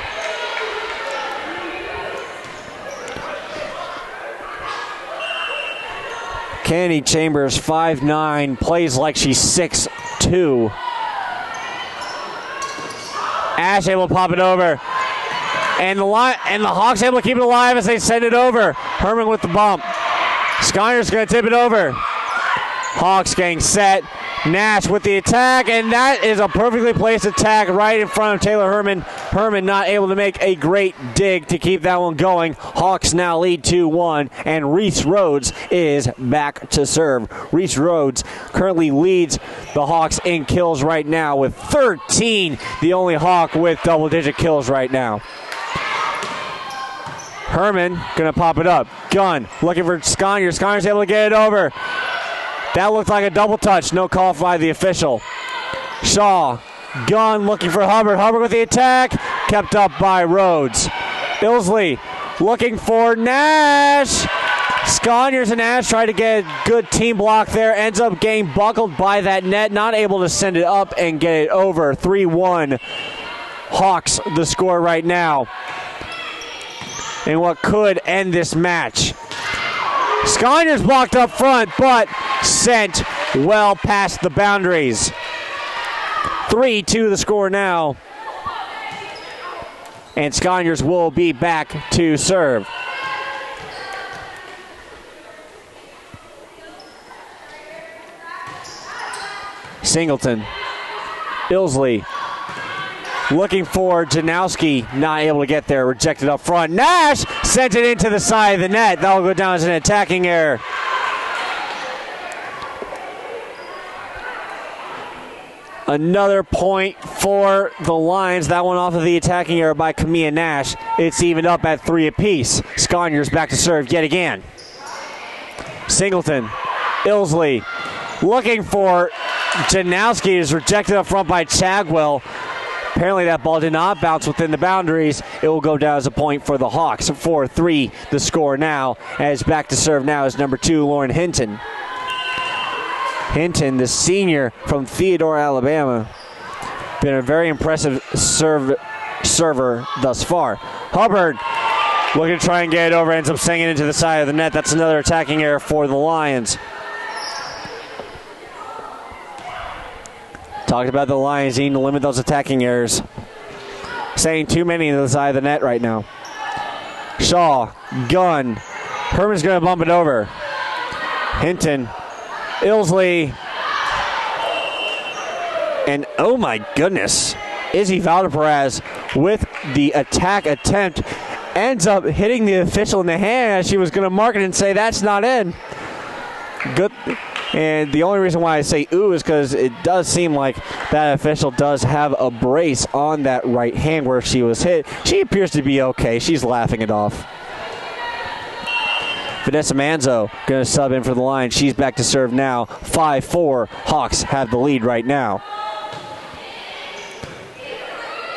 Kennedy Chambers, 5'9", plays like she's 6'2". Ash able to pop it over. And the Hawks able to keep it alive as they send it over. Herman with the bump. Skyner's going to tip it over. Hawks getting set. Nash with the attack, and that is a perfectly placed attack right in front of Taylor Herman. Herman not able to make a great dig to keep that one going. Hawks now lead 2-1, and Reese Rhodes is back to serve. Reese Rhodes currently leads the Hawks in kills right now with 13, the only Hawk with double-digit kills right now. Herman gonna pop it up. Gunn looking for Sconier. Sconier's able to get it over. That looked like a double touch. No call by the official. Shaw. Gunn looking for Hubbard. Hubbard with the attack. Kept up by Rhodes. Ilsley looking for Nash. Sconiers and Nash try to get a good team block there. Ends up getting buckled by that net. Not able to send it up and get it over. 3-1. Hawks the score right now. And what could end this match. Sconiers blocked up front, but sent well past the boundaries. 3-2 the score now. And Sconiers will be back to serve. Singleton. Ilsley. Looking for Janowski, not able to get there, rejected up front. Nash sent it into the side of the net. That will go down as an attacking error. Another point for the Lions. That one off of the attacking error by Camilla Nash. It's evened up at 3 apiece. Sconiers back to serve yet again. Singleton, Ilsley, looking for Janowski, is rejected up front by Chagwell. Apparently that ball did not bounce within the boundaries. It will go down as a point for the Hawks. 4-3 the score now. As back to serve now is number 2, Lauren Hinton. Hinton, the senior from Theodore, Alabama. Been a very impressive server thus far. Hubbard looking to try and get it over. Ends up sending it into the side of the net. That's another attacking error for the Lions. Talked about the Lions needing to limit those attacking errors. Saying too many to the side of the net right now. Shaw, gun. Herman's going to bump it over. Hinton, Ilsley, and oh my goodness, Izzy Valdeperaz with the attack attempt ends up hitting the official in the hand as she was going to mark it and say that's not in. Good. And the only reason why I say ooh is because it does seem like that official does have a brace on that right hand where she was hit. She appears to be okay. She's laughing it off. Vanessa Manzo going to sub in for the line. She's back to serve now. 5-4. Hawks have the lead right now.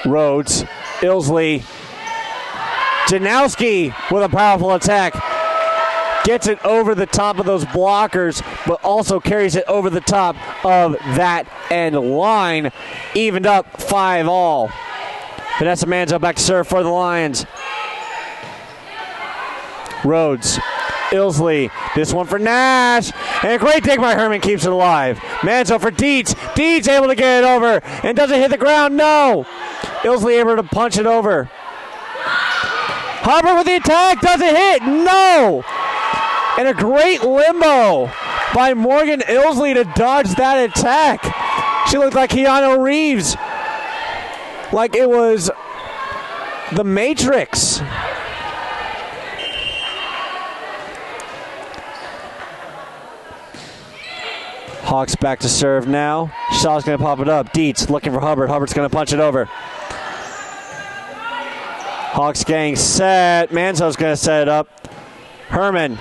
Rhodes, Ilsley, Janowski with a powerful attack. Gets it over the top of those blockers, but also carries it over the top of that end line. Evened up 5-all. Vanessa Manzo back to serve for the Lions. Rhodes, Ilsley, this one for Nash, and a great dig by Herman keeps it alive. Manzo for Dietz. Dietz able to get it over, and does it hit the ground? No. Ilsley able to punch it over. Hubbard with the attack, does it hit? No. And a great limbo by Morgan Ilsley to dodge that attack. She looked like Keanu Reeves, like it was the Matrix. Hawks back to serve now. Shaw's going to pop it up. Dietz looking for Hubbard. Hubbard's going to punch it over. Hawks getting set. Manzo's going to set it up. Herman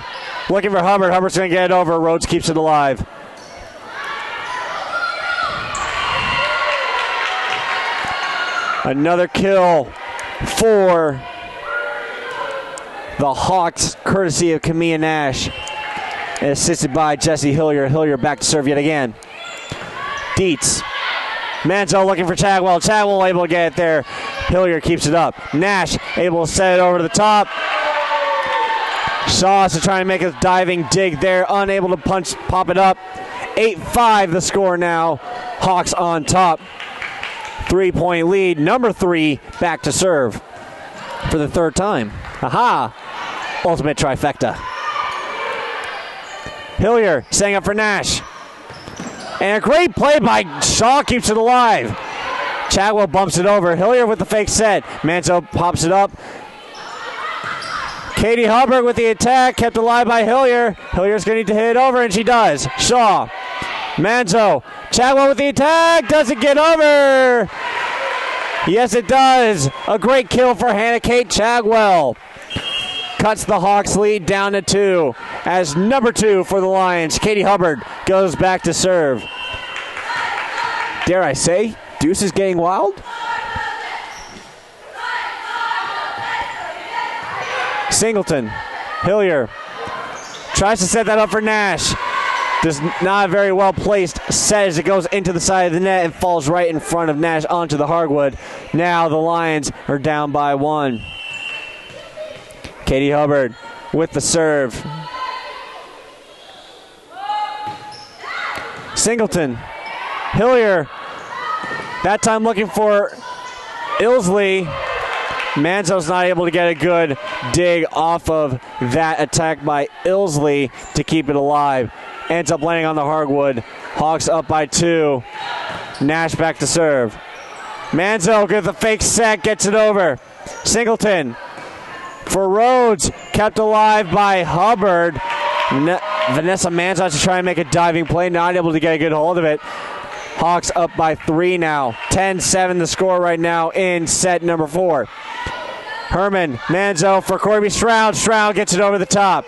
looking for Hubbard. Hubbard's going to get it over. Rhodes keeps it alive. Another kill for the Hawks, courtesy of Camilla Nash. And assisted by Jesse Hillier. Hillier back to serve yet again. Dietz. Manzo looking for Chagwell. Chagwell able to get it there. Hillier keeps it up. Nash able to set it over to the top. Shaw to try and make a diving dig there. Unable to pop it up. 8-5 the score now. Hawks on top. 3-point lead. Number 3 back to serve for the third time. Aha! Ultimate trifecta. Hillier setting up for Nash. And a great play by Shaw keeps it alive. Chagwell bumps it over. Hillier with the fake set. Manzo pops it up. Katie Hubbard with the attack, kept alive by Hillier. Hillier's going to need to hit it over, and she does. Shaw. Manzo. Chagwell with the attack. Does it get over? Yes, it does. A great kill for Hannah Kate Chagwell. Cuts the Hawks lead down to 2 as number 2 for the Lions. Katie Hubbard goes back to serve. Dare I say, Deuce is getting wild? Singleton. Hillier tries to set that up for Nash. Does not very well placed set as it goes into the side of the net and falls right in front of Nash onto the hardwood. Now the Lions are down by 1. Katie Hubbard with the serve. Singleton. Hillier. That time looking for Ilsley. Manzo's not able to get a good dig off of that attack by Ilsley to keep it alive. Ends up landing on the hardwood. Hawks up by 2. Nash back to serve. Manzo gets the fake set, gets it over. Singleton. For Rhodes, kept alive by Hubbard. Vanessa Manzo has to try and make a diving play, not able to get a good hold of it. Hawks up by 3 now. 10-7 the score right now in set number 4. Herman, Manzo for Corby Stroud. Stroud gets it over the top.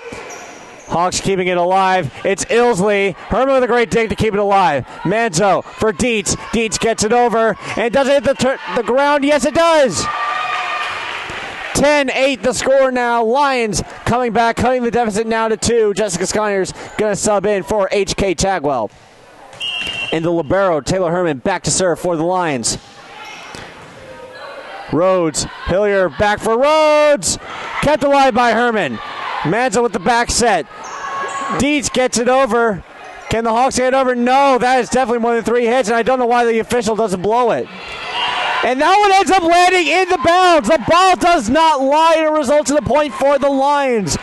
Hawks keeping it alive. It's Ilsley. Herman with a great dig to keep it alive. Manzo for Dietz. Dietz gets it over. And does it hit the ground? Yes, it does. 10-8 the score now. Lions coming back, cutting the deficit now to 2. Jessica Skyner's going to sub in for H.K. Chagwell. And the libero, Taylor Herman, back to serve for the Lions. Rhodes. Hillier back for Rhodes. Kept alive by Herman. Manzo with the back set. Dietz gets it over. Can the Hawks get it over? No, that is definitely more than 3 hits, and I don't know why the official doesn't blow it. And that one ends up landing in the bounds. The ball does not lie, and it results in a point for the Lions.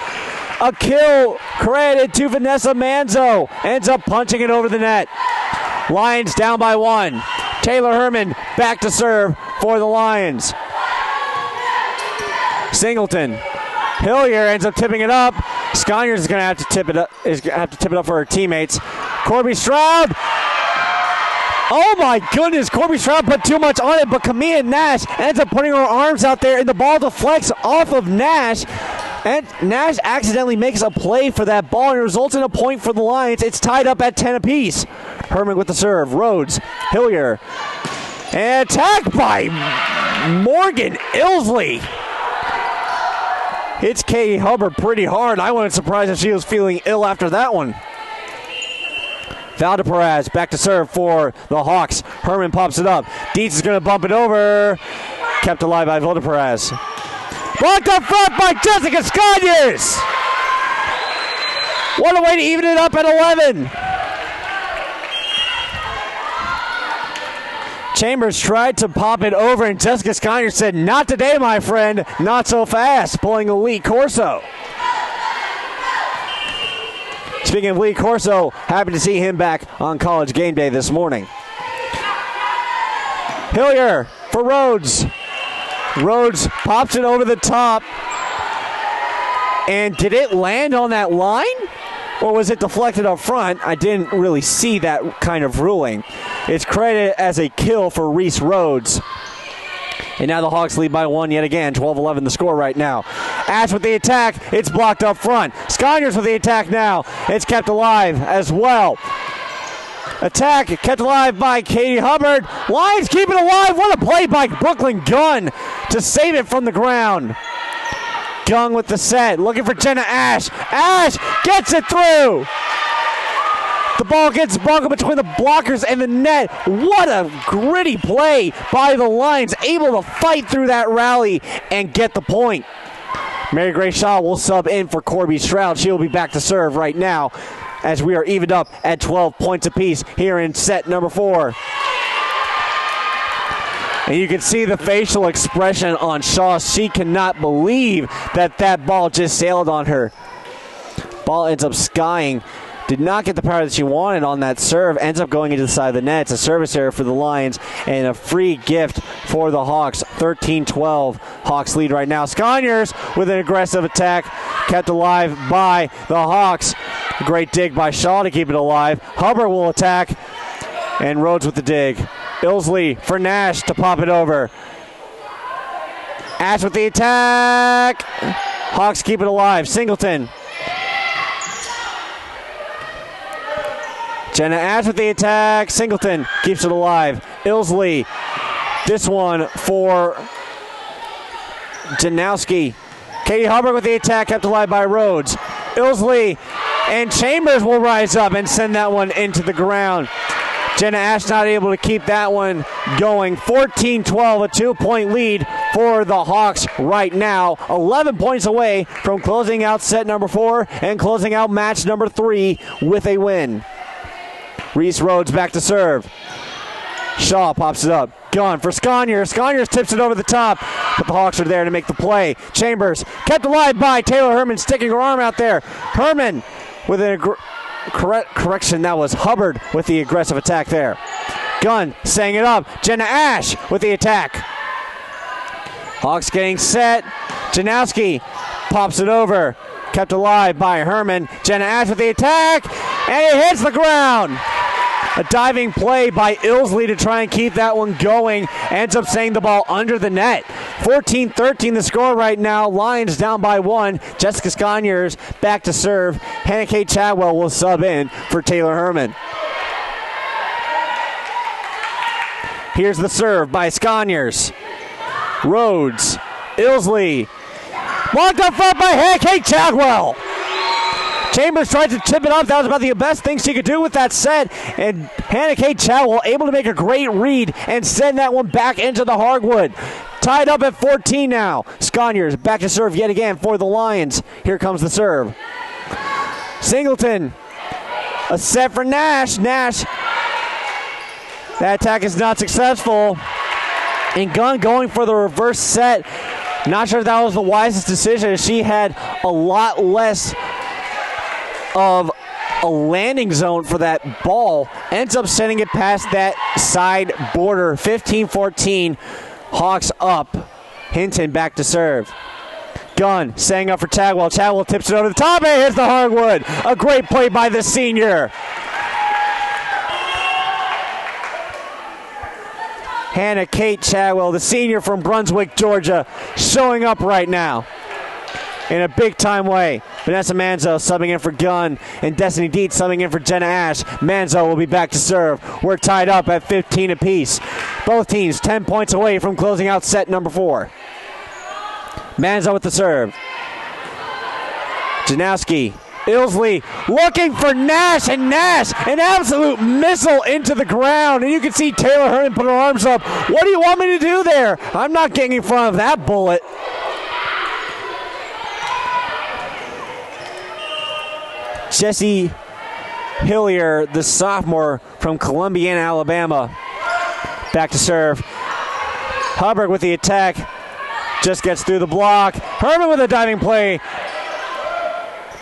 A kill credited to Vanessa Manzo. Ends up punching it over the net. Lions down by 1. Taylor Herman back to serve for the Lions. Singleton. Hillier ends up tipping it up. Sconyers is going to have to tip it up. Is going to have to tip it up for her teammates. Corby Stroud. Oh my goodness, Corby Stroud put too much on it, but Camilla Nash ends up putting her arms out there, and the ball deflects off of Nash. And Nash accidentally makes a play for that ball, and it results in a point for the Lions. It's tied up at 10 apiece. Herman with the serve. Rhodes, Hillier. And attacked by Morgan Ilsley. Hits Katie Hubbard pretty hard. I wasn't surprised if she was feeling ill after that one. Valda Perez back to serve for the Hawks. Herman pops it up. Dietz is going to bump it over. Kept alive by Valda Perez. Blocked up front by Jessica Sconyers. What a way to even it up at 11. Chambers tried to pop it over, and Jessica Sconyers said, "Not today, my friend. Not so fast," pulling a Lee Corso. Speaking of Lee Corso, happy to see him back on College Game Day this morning. Hillier for Rhodes. Rhodes pops it over the top. And did it land on that line? Or was it deflected up front? I didn't really see that kind of ruling. It's credited as a kill for Reese Rhodes. And now the Hawks lead by 1 yet again. 12-11 the score right now. Ash with the attack. It's blocked up front. Sconyers with the attack now. It's kept alive as well. Attack kept alive by Katie Hubbard. Lions keep it alive. What a play by Brooklyn Gunn to save it from the ground. Gunn with the set. Looking for Jenna Ash. Ash gets it through. The ball gets broken between the blockers and the net. What a gritty play by the Lions, able to fight through that rally and get the point. Mary Grace Shaw will sub in for Corby Stroud. She'll be back to serve right now as we are evened up at 12 points apiece here in set number 4. And you can see the facial expression on Shaw. She cannot believe that that ball just sailed on her. Ball ends up skying. Did not get the power that she wanted on that serve. Ends up going into the side of the net. It's a service error for the Lions and a free gift for the Hawks. 13-12. Hawks lead right now. Sconyers with an aggressive attack. Kept alive by the Hawks. Great dig by Shaw to keep it alive. Hubbard will attack. And Rhodes with the dig. Ilsley for Nash to pop it over. Ash with the attack. Hawks keep it alive. Singleton. Jenna Ash with the attack. Singleton keeps it alive. Ilsley. This one for Janowski. Katie Hubbard with the attack, kept alive by Rhodes. Ilsley and Chambers will rise up and send that one into the ground. Jenna Ash not able to keep that one going. 14-12, a 2-point lead for the Hawks right now. 11 points away from closing out set number 4 and closing out match number 3 with a win. Reese Rhodes back to serve. Shaw pops it up. Gunn for Sconyers. Sconyers tips it over the top, but the Hawks are there to make the play. Chambers kept alive by Taylor Herman, sticking her arm out there. Herman with a correction. That was Hubbard with the aggressive attack there. Gunn setting it up. Jenna Ash with the attack. Hawks getting set. Janowski pops it over. Kept alive by Herman. Jenna Ash with the attack, and it hits the ground. A diving play by Ilsley to try and keep that one going. Ends up sending the ball under the net. 14-13 the score right now. Lions down by 1. Jessica Sconyers back to serve. Hannah Kate Chadwell will sub in for Taylor Herman. Here's the serve by Sconyers. Rhodes. Ilsley. Blocked up front by Hannah Kate Chadwell. Chambers tried to tip it up. That was about the best thing she could do with that set. And Hannah Kate Chadwell able to make a great read and send that one back into the hardwood. Tied up at 14 now. Sconyers back to serve yet again for the Lions. Here comes the serve. Singleton A set for Nash. Nash. That attack is not successful. And Gunn going for the reverse set. Not sure if that was the wisest decision. She had a lot less of a landing zone for that ball. Ends up sending it past that side border. 15-14. Hawks up. Hinton back to serve. Gunn setting up for Tagwell. Tagwell tips it over the top and hits the hardwood. A great play by the senior. Hannah Kate Chadwell, the senior from Brunswick, Georgia, showing up right now in a big-time way. Vanessa Manzo subbing in for Gunn, and Destiny Dietz subbing in for Jenna Ash. Manzo will be back to serve. We're tied up at 15 apiece. Both teams 10 points away from closing out set number 4. Manzo with the serve. Janowski. Ilsley looking for Nash, and Nash, an absolute missile into the ground. And you can see Taylor Herman put her arms up. What do you want me to do there? I'm not getting in front of that bullet. Jessie Hillier, the sophomore from Columbiana, Alabama, back to serve. Hubbard with the attack. Just gets through the block. Herman with a diving play.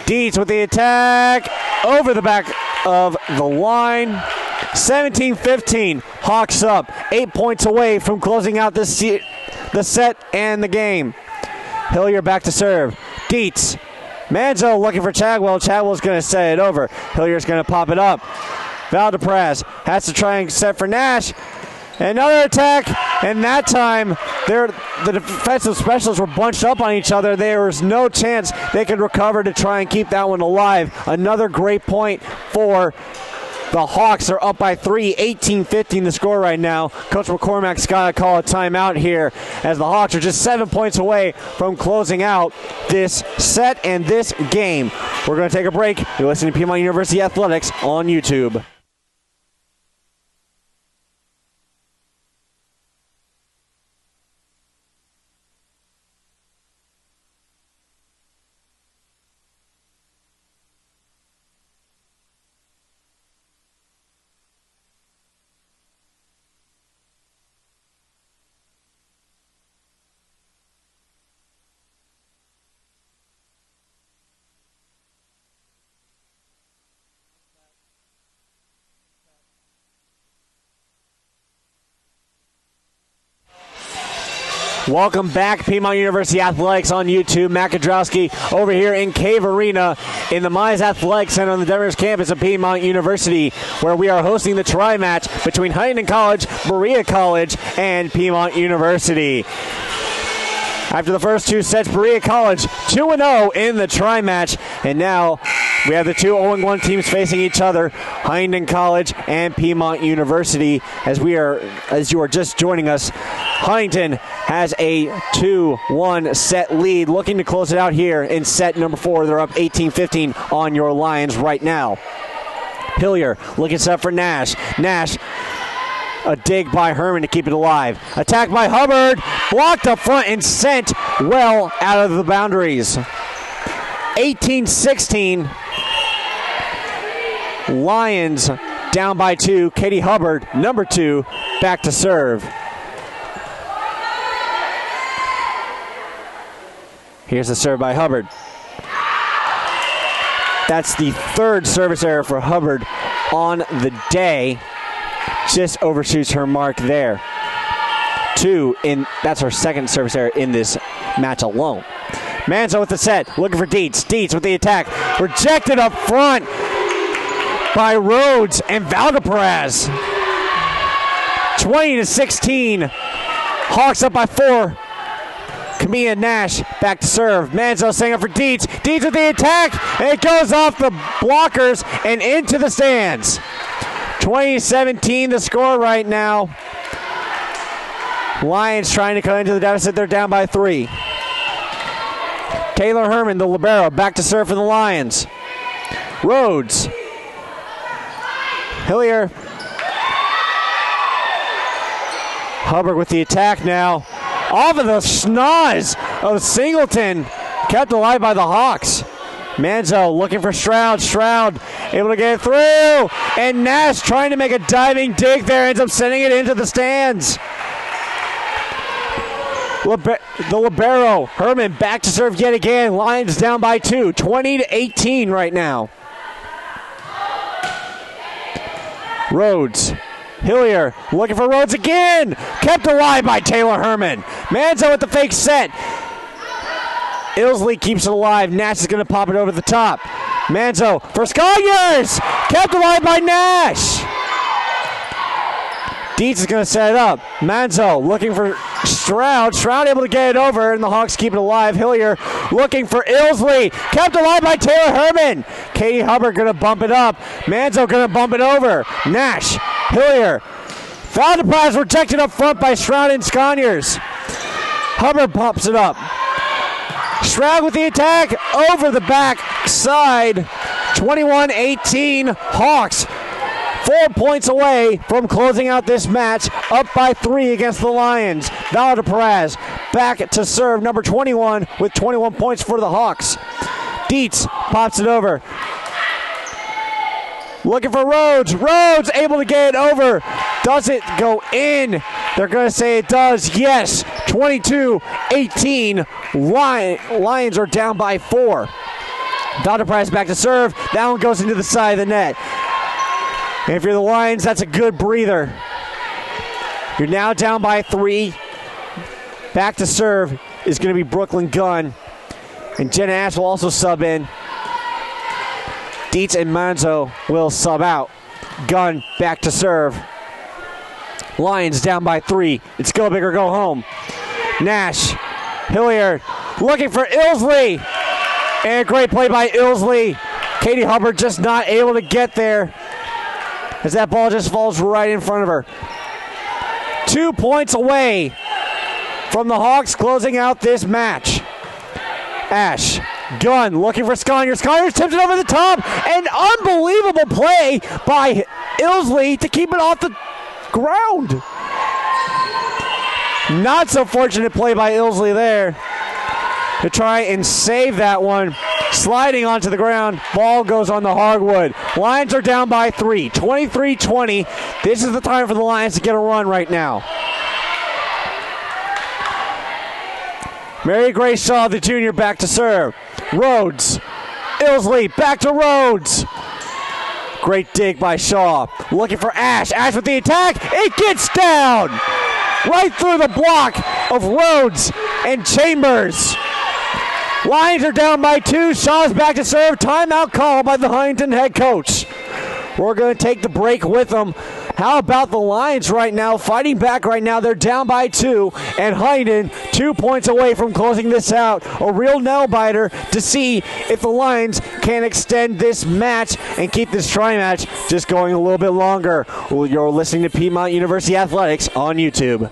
Dietz with the attack, over the back of the line. 17-15, Hawks up. 8 points away from closing out the set and the game. Hillier back to serve. Dietz. Manzo looking for Chadwell. Chadwell's going to set it over. Hillier's going to pop it up. Valdepraz has to try and set for Nash. Another attack, and that time the defensive specialists were bunched up on each other. There was no chance they could recover to try and keep that one alive. Another great point for the Hawks. Are up by 3, 18-15 the score right now. Coach McCormack's got to call a timeout here as the Hawks are just 7 points away from closing out this set and this game. We're going to take a break. You're listening to Piedmont University Athletics on YouTube. Welcome back, Piedmont University Athletics on YouTube. Matt Kudrowski over here in Cave Arena in the Mize Athletic Center on the Denver's campus of Piedmont University, where we are hosting the tri-match between Huntingdon College, Berea College, and Piedmont University. After the first 2 sets, Berea College 2-0 in the tri-match, and now we have the 2 0-1 teams facing each other, Huntingdon College and Piedmont University. As you are just joining us, Huntingdon has a 2-1 set lead, looking to close it out here in set number 4. They're up 18-15 on your Lions right now. Hillier looking set for Nash. Nash, a dig by Herman to keep it alive. Attack by Hubbard, blocked up front and sent well out of the boundaries. 18-16. Lions down by 2. Katie Hubbard, number 2, back to serve. Here's the serve by Hubbard. That's the 3rd service error for Hubbard on the day. Just overshoots her mark there. 2 that's her 2nd service error in this match alone. Manzo with the set, looking for Dietz. Dietz with the attack. Rejected up front by Rhodes and Valdepraz. 20-16. Hawks up by 4. Camilla Nash back to serve. Manzo setting up for Dietz. Dietz with the attack. And it goes off the blockers and into the stands. 20-17 the score right now. Lions trying to cut into the deficit. They're down by 3. Taylor Herman, the libero, back to serve for the Lions. Rhodes. Hillier. Hubbard with the attack now. Off of the schnoz of Singleton. Kept alive by the Hawks. Manzo looking for Stroud. Stroud able to get it through. And Nash trying to make a diving dig there, ends up sending it into the stands. The libero, Herman, back to serve yet again. Lions down by 2, 20-18 right now. Rhodes. Hillier looking for Rhodes again. Kept alive by Taylor Herman. Manzo with the fake set. Ilsley keeps it alive. Nash is going to pop it over the top. Manzo for Sconyers. Kept alive by Nash. Dietz is going to set it up. Manzo looking for Stroud. Stroud able to get it over, and the Hawks keep it alive. Hillier looking for Ilsley. Kept alive by Taylor Herman. Katie Hubbard going to bump it up. Manzo going to bump it over. Nash. Hillier. Foul to pass rejected up front by Stroud and Sconyers. Hubbard pops it up. Stroud with the attack over the back side. 21-18 Hawks. 4 points away from closing out this match, up by 3 against the Lions. Vala Perez back to serve, number 21 with 21 points for the Hawks. Dietz pops it over. Looking for Rhodes. Rhodes able to get it over. Does it go in? They're going to say it does. Yes. 22-18. Lions are down by 4. Vala Perez back to serve. That one goes into the side of the net. And if you're the Lions, that's a good breather. You're now down by 3. Back to serve is going to be Brooklyn Gunn. And Jenna Ash will also sub in. Dietz and Manzo will sub out. Gunn back to serve. Lions down by 3. It's go big or go home. Nash. Hilliard looking for Ilsley. And a great play by Ilsley. Katie Hubbard just not able to get there, as that ball just falls right in front of her. 2 points away from the Hawks closing out this match. Ash. Gunn looking for Sconyers. Sconyers tips it over the top. An unbelievable play by Ilsley to keep it off the ground. Not so fortunate play by Ilsley there to try and save that one. Sliding onto the ground. Ball goes on the hardwood. Lions are down by 3. 23-20. This is the time for the Lions to get a run right now. Mary Grace Shaw, the junior, back to serve. Rhodes. Ilsley back to Rhodes. Great dig by Shaw. Looking for Ash. Ash with the attack. It gets down. Right through the block of Rhodes and Chambers. Lions are down by 2. Shaw's back to serve. Timeout call by the Huntingdon head coach. We're going to take the break with them. How about the Lions right now, fighting back right now? They're down by 2, and Huntingdon 2 points away from closing this out. A real nail-biter to see if the Lions can extend this match and keep this tri-match just going a little bit longer. You're listening to Piedmont University Athletics on YouTube.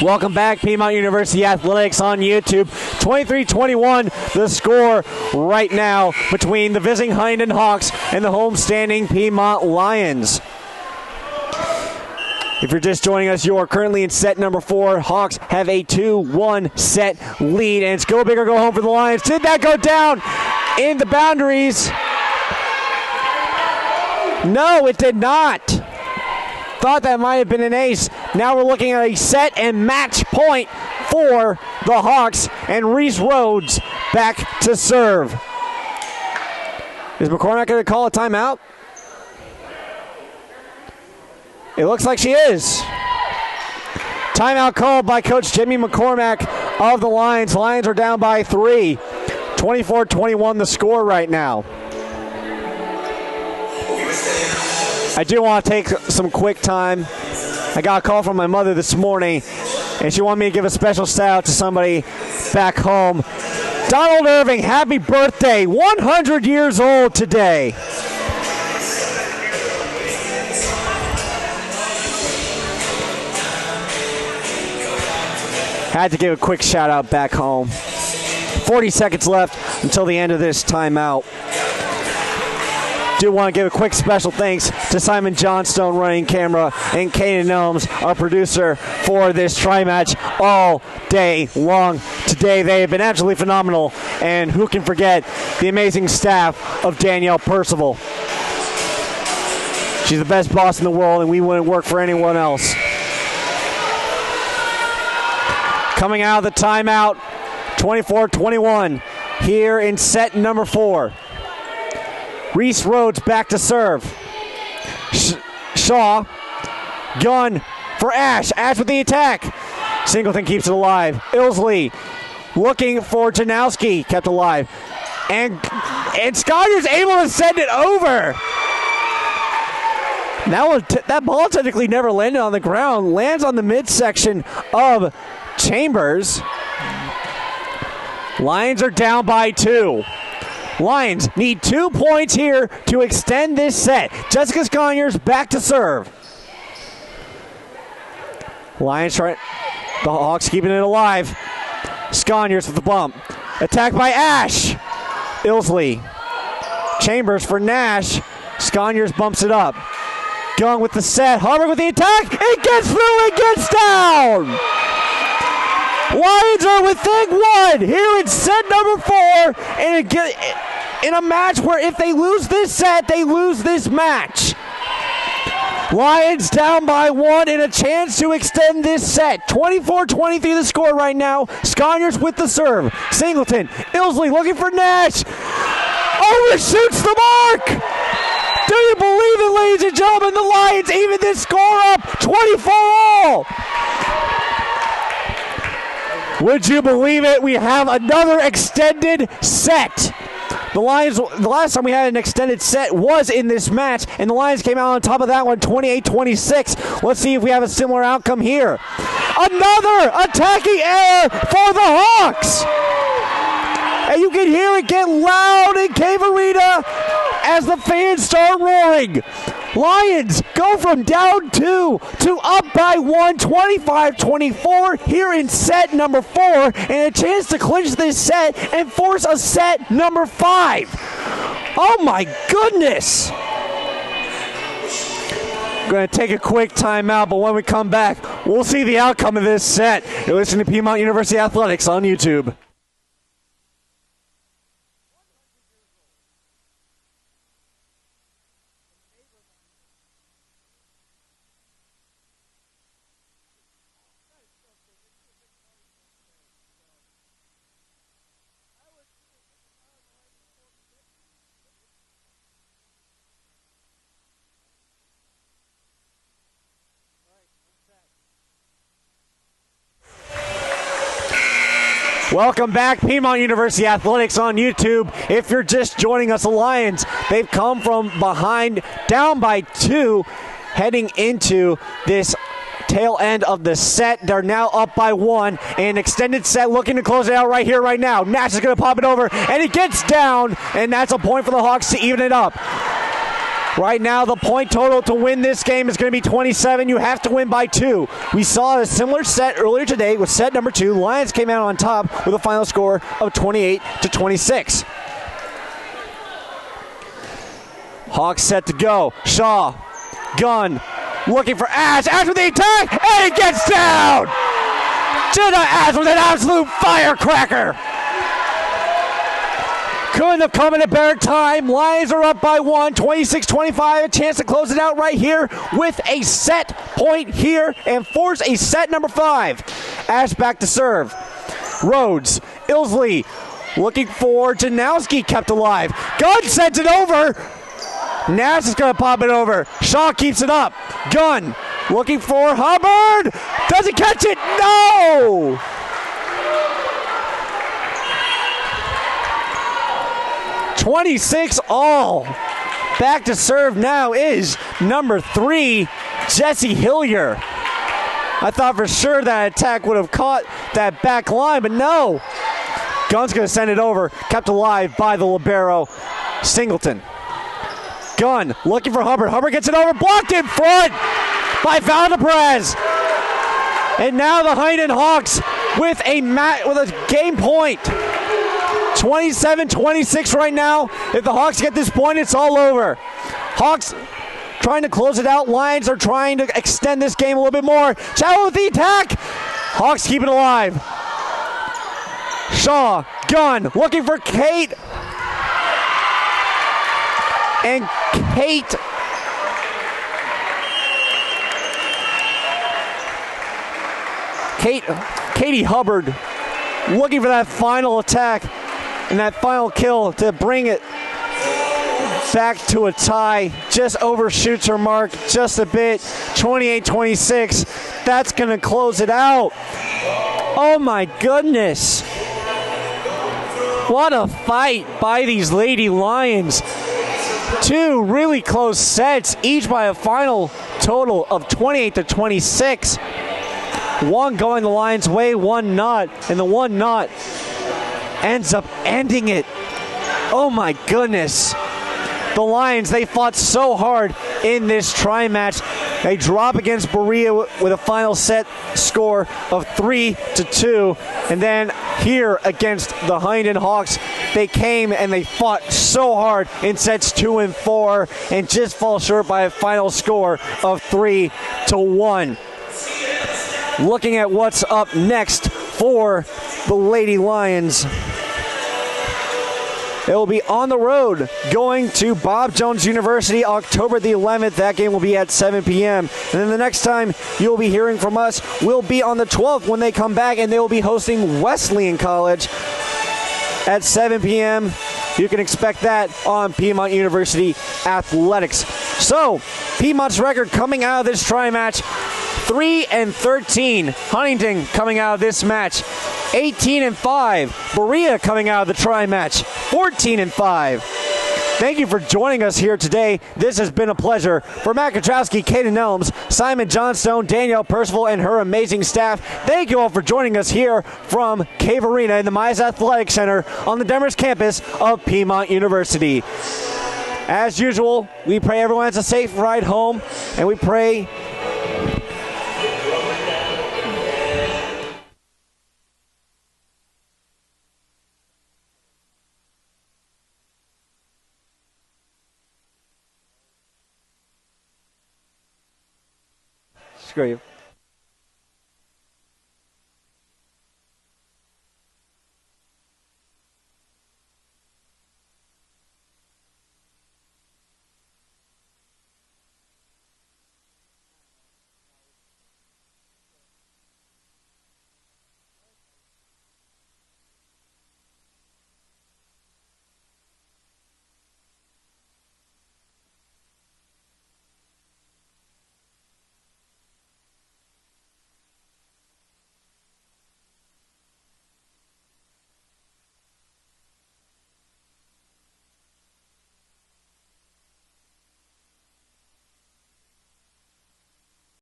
Welcome back, Piedmont University Athletics on YouTube. 23-21, the score right now between the visiting Huntingdon Hawks and the homestanding Piedmont Lions. If you're just joining us, you are currently in set number 4. Hawks have a 2-1 set lead, and it's go big or go home for the Lions. Did that go down in the boundaries? No, it did not. Thought that might have been an ace. Now we're looking at a set and match point for the Hawks, and Reese Rhodes back to serve. Is McCormack going to call a timeout? It looks like she is. Timeout called by Coach Jimmy McCormack of the Lions. Lions are down by 3. 24-21 the score right now. I do want to take some quick time. I got a call from my mother this morning, And she wanted me to give a special shout out to somebody back home. Donald Irving, happy birthday. 100 years old today. Had to give a quick shout out back home. 40 seconds left until the end of this timeout. Do want to give a quick special thanks to Simon Johnstone running camera and Kaden Elms, our producer, for this tri-match all day long today. They have been absolutely phenomenal, and who can forget the amazing staff of Danielle Percival. She's the best boss in the world, and we wouldn't work for anyone else. Coming out of the timeout, 24-21 here in set number 4. Reese Rhodes back to serve. Shaw, gun for Ash. Ash with the attack. Singleton keeps it alive. Ilsley looking for Janowski, kept alive. And Scotty's able to send it over. That ball technically never landed on the ground. Lands on the midsection of Chambers. Lions are down by 2. Lions need 2 points here to extend this set. Jessica Sconyers back to serve. Lions trying. The Hawks keeping it alive. Sconyers with the bump. Attacked by Ash. Ilsley. Chambers for Nash. Sconyers bumps it up. Gung with the set. Harvick with the attack. It gets through. It gets down. Lions are within 1 here in set number 4, and in a match where if they lose this set, they lose this match. Lions down by 1 and a chance to extend this set. 24-23 the score right now. Sconyers with the serve. Singleton, Ilsley looking for Nash. Overshoots the mark. Do you believe it, ladies and gentlemen? The Lions even this score up 24-all. Would you believe it? We have another extended set. The Lions, the last time we had an extended set was in this match, and the Lions came out on top of that one, 28-26. Let's see if we have a similar outcome here. Another attacking error for the Hawks. And you can hear it get loud in Cave Arena as the fans start roaring. Lions go from down 2 to up by 1, 25-24 here in set number 4, and a chance to clinch this set and force a set number 5. Oh my goodness! Going to take a quick timeout, but when we come back, we'll see the outcome of this set. You're listening to Piedmont University Athletics on YouTube. Welcome back, Piedmont University Athletics on YouTube. If you're just joining us, the Lions, they've come from behind, down by 2, heading into this tail end of the set. They're now up by 1. An extended set looking to close it out right here, right now. Nash is going to pop it over, and it gets down, and that's a point for the Hawks to even it up. Right now, the point total to win this game is going to be 27. You have to win by 2. We saw a similar set earlier today with set number 2. Lions came out on top with a final score of 28-26. Hawks set to go. Shaw, gun, looking for Ash. Ash with the attack, and it gets down. Jenna Ash with an absolute firecracker. Couldn't have come at a better time. Lions are up by 1, 26-25. A chance to close it out right here with a set point here and force a set number 5. Ash back to serve. Rhodes, Ilsley looking for Janowski, kept alive. Gunn sends it over. Nash is going to pop it over. Shaw keeps it up. Gunn looking for Hubbard. Doesn't catch it. No! 26-all. Back to serve now is number 3, Jesse Hillier. I thought for sure that attack would have caught that back line, but no. Gunn's going to send it over, kept alive by the libero, Singleton. Gunn looking for Hubbard. Hubbard gets it over, blocked in front by Valdez. And now the Huntingdon Hawks with a game point. 27-26 right now. If the Hawks get this point, it's all over. Hawks trying to close it out. Lions are trying to extend this game a little bit more. Chow with the attack. Hawks keep it alive. Shaw, Gunn, looking for Kate. And Katie Hubbard looking for that final attack and that final kill to bring it back to a tie. Just overshoots her mark just a bit. 28-26. That's going to close it out. Oh my goodness. What a fight by these Lady Lions. Two really close sets, each by a final total of 28-26. One going the Lions' way, one not, and the one not ends up ending it. Oh my goodness. The Lions, they fought so hard in this tri-match. They drop against Berea with a final set score of 3-2. And then here against the Huntingdon Hawks, they came and they fought so hard in sets 2 and 4 and just fall short by a final score of 3-1. Looking at what's up next for the Lady Lions. It will be on the road going to Bob Jones University October the 11th. That game will be at 7 p.m. And then the next time you'll be hearing from us will be on the 12th when they come back, and they will be hosting Wesleyan College at 7 p.m. You can expect that on Piedmont University Athletics. So, Piedmont's record coming out of this tri-match, 3-13. Huntingdon coming out of this match, 18-5. Berea coming out of the tri-match, 14-5. Thank you for joining us here today. This has been a pleasure. For Matt Katrowski, Kaden Elms, Simon Johnstone, Danielle Percival, and her amazing staff, thank you all for joining us here from Cave Arena in the Mize Athletic Center on the Demers campus of Piedmont University. As usual, we pray everyone has a safe ride home, and we pray screw you.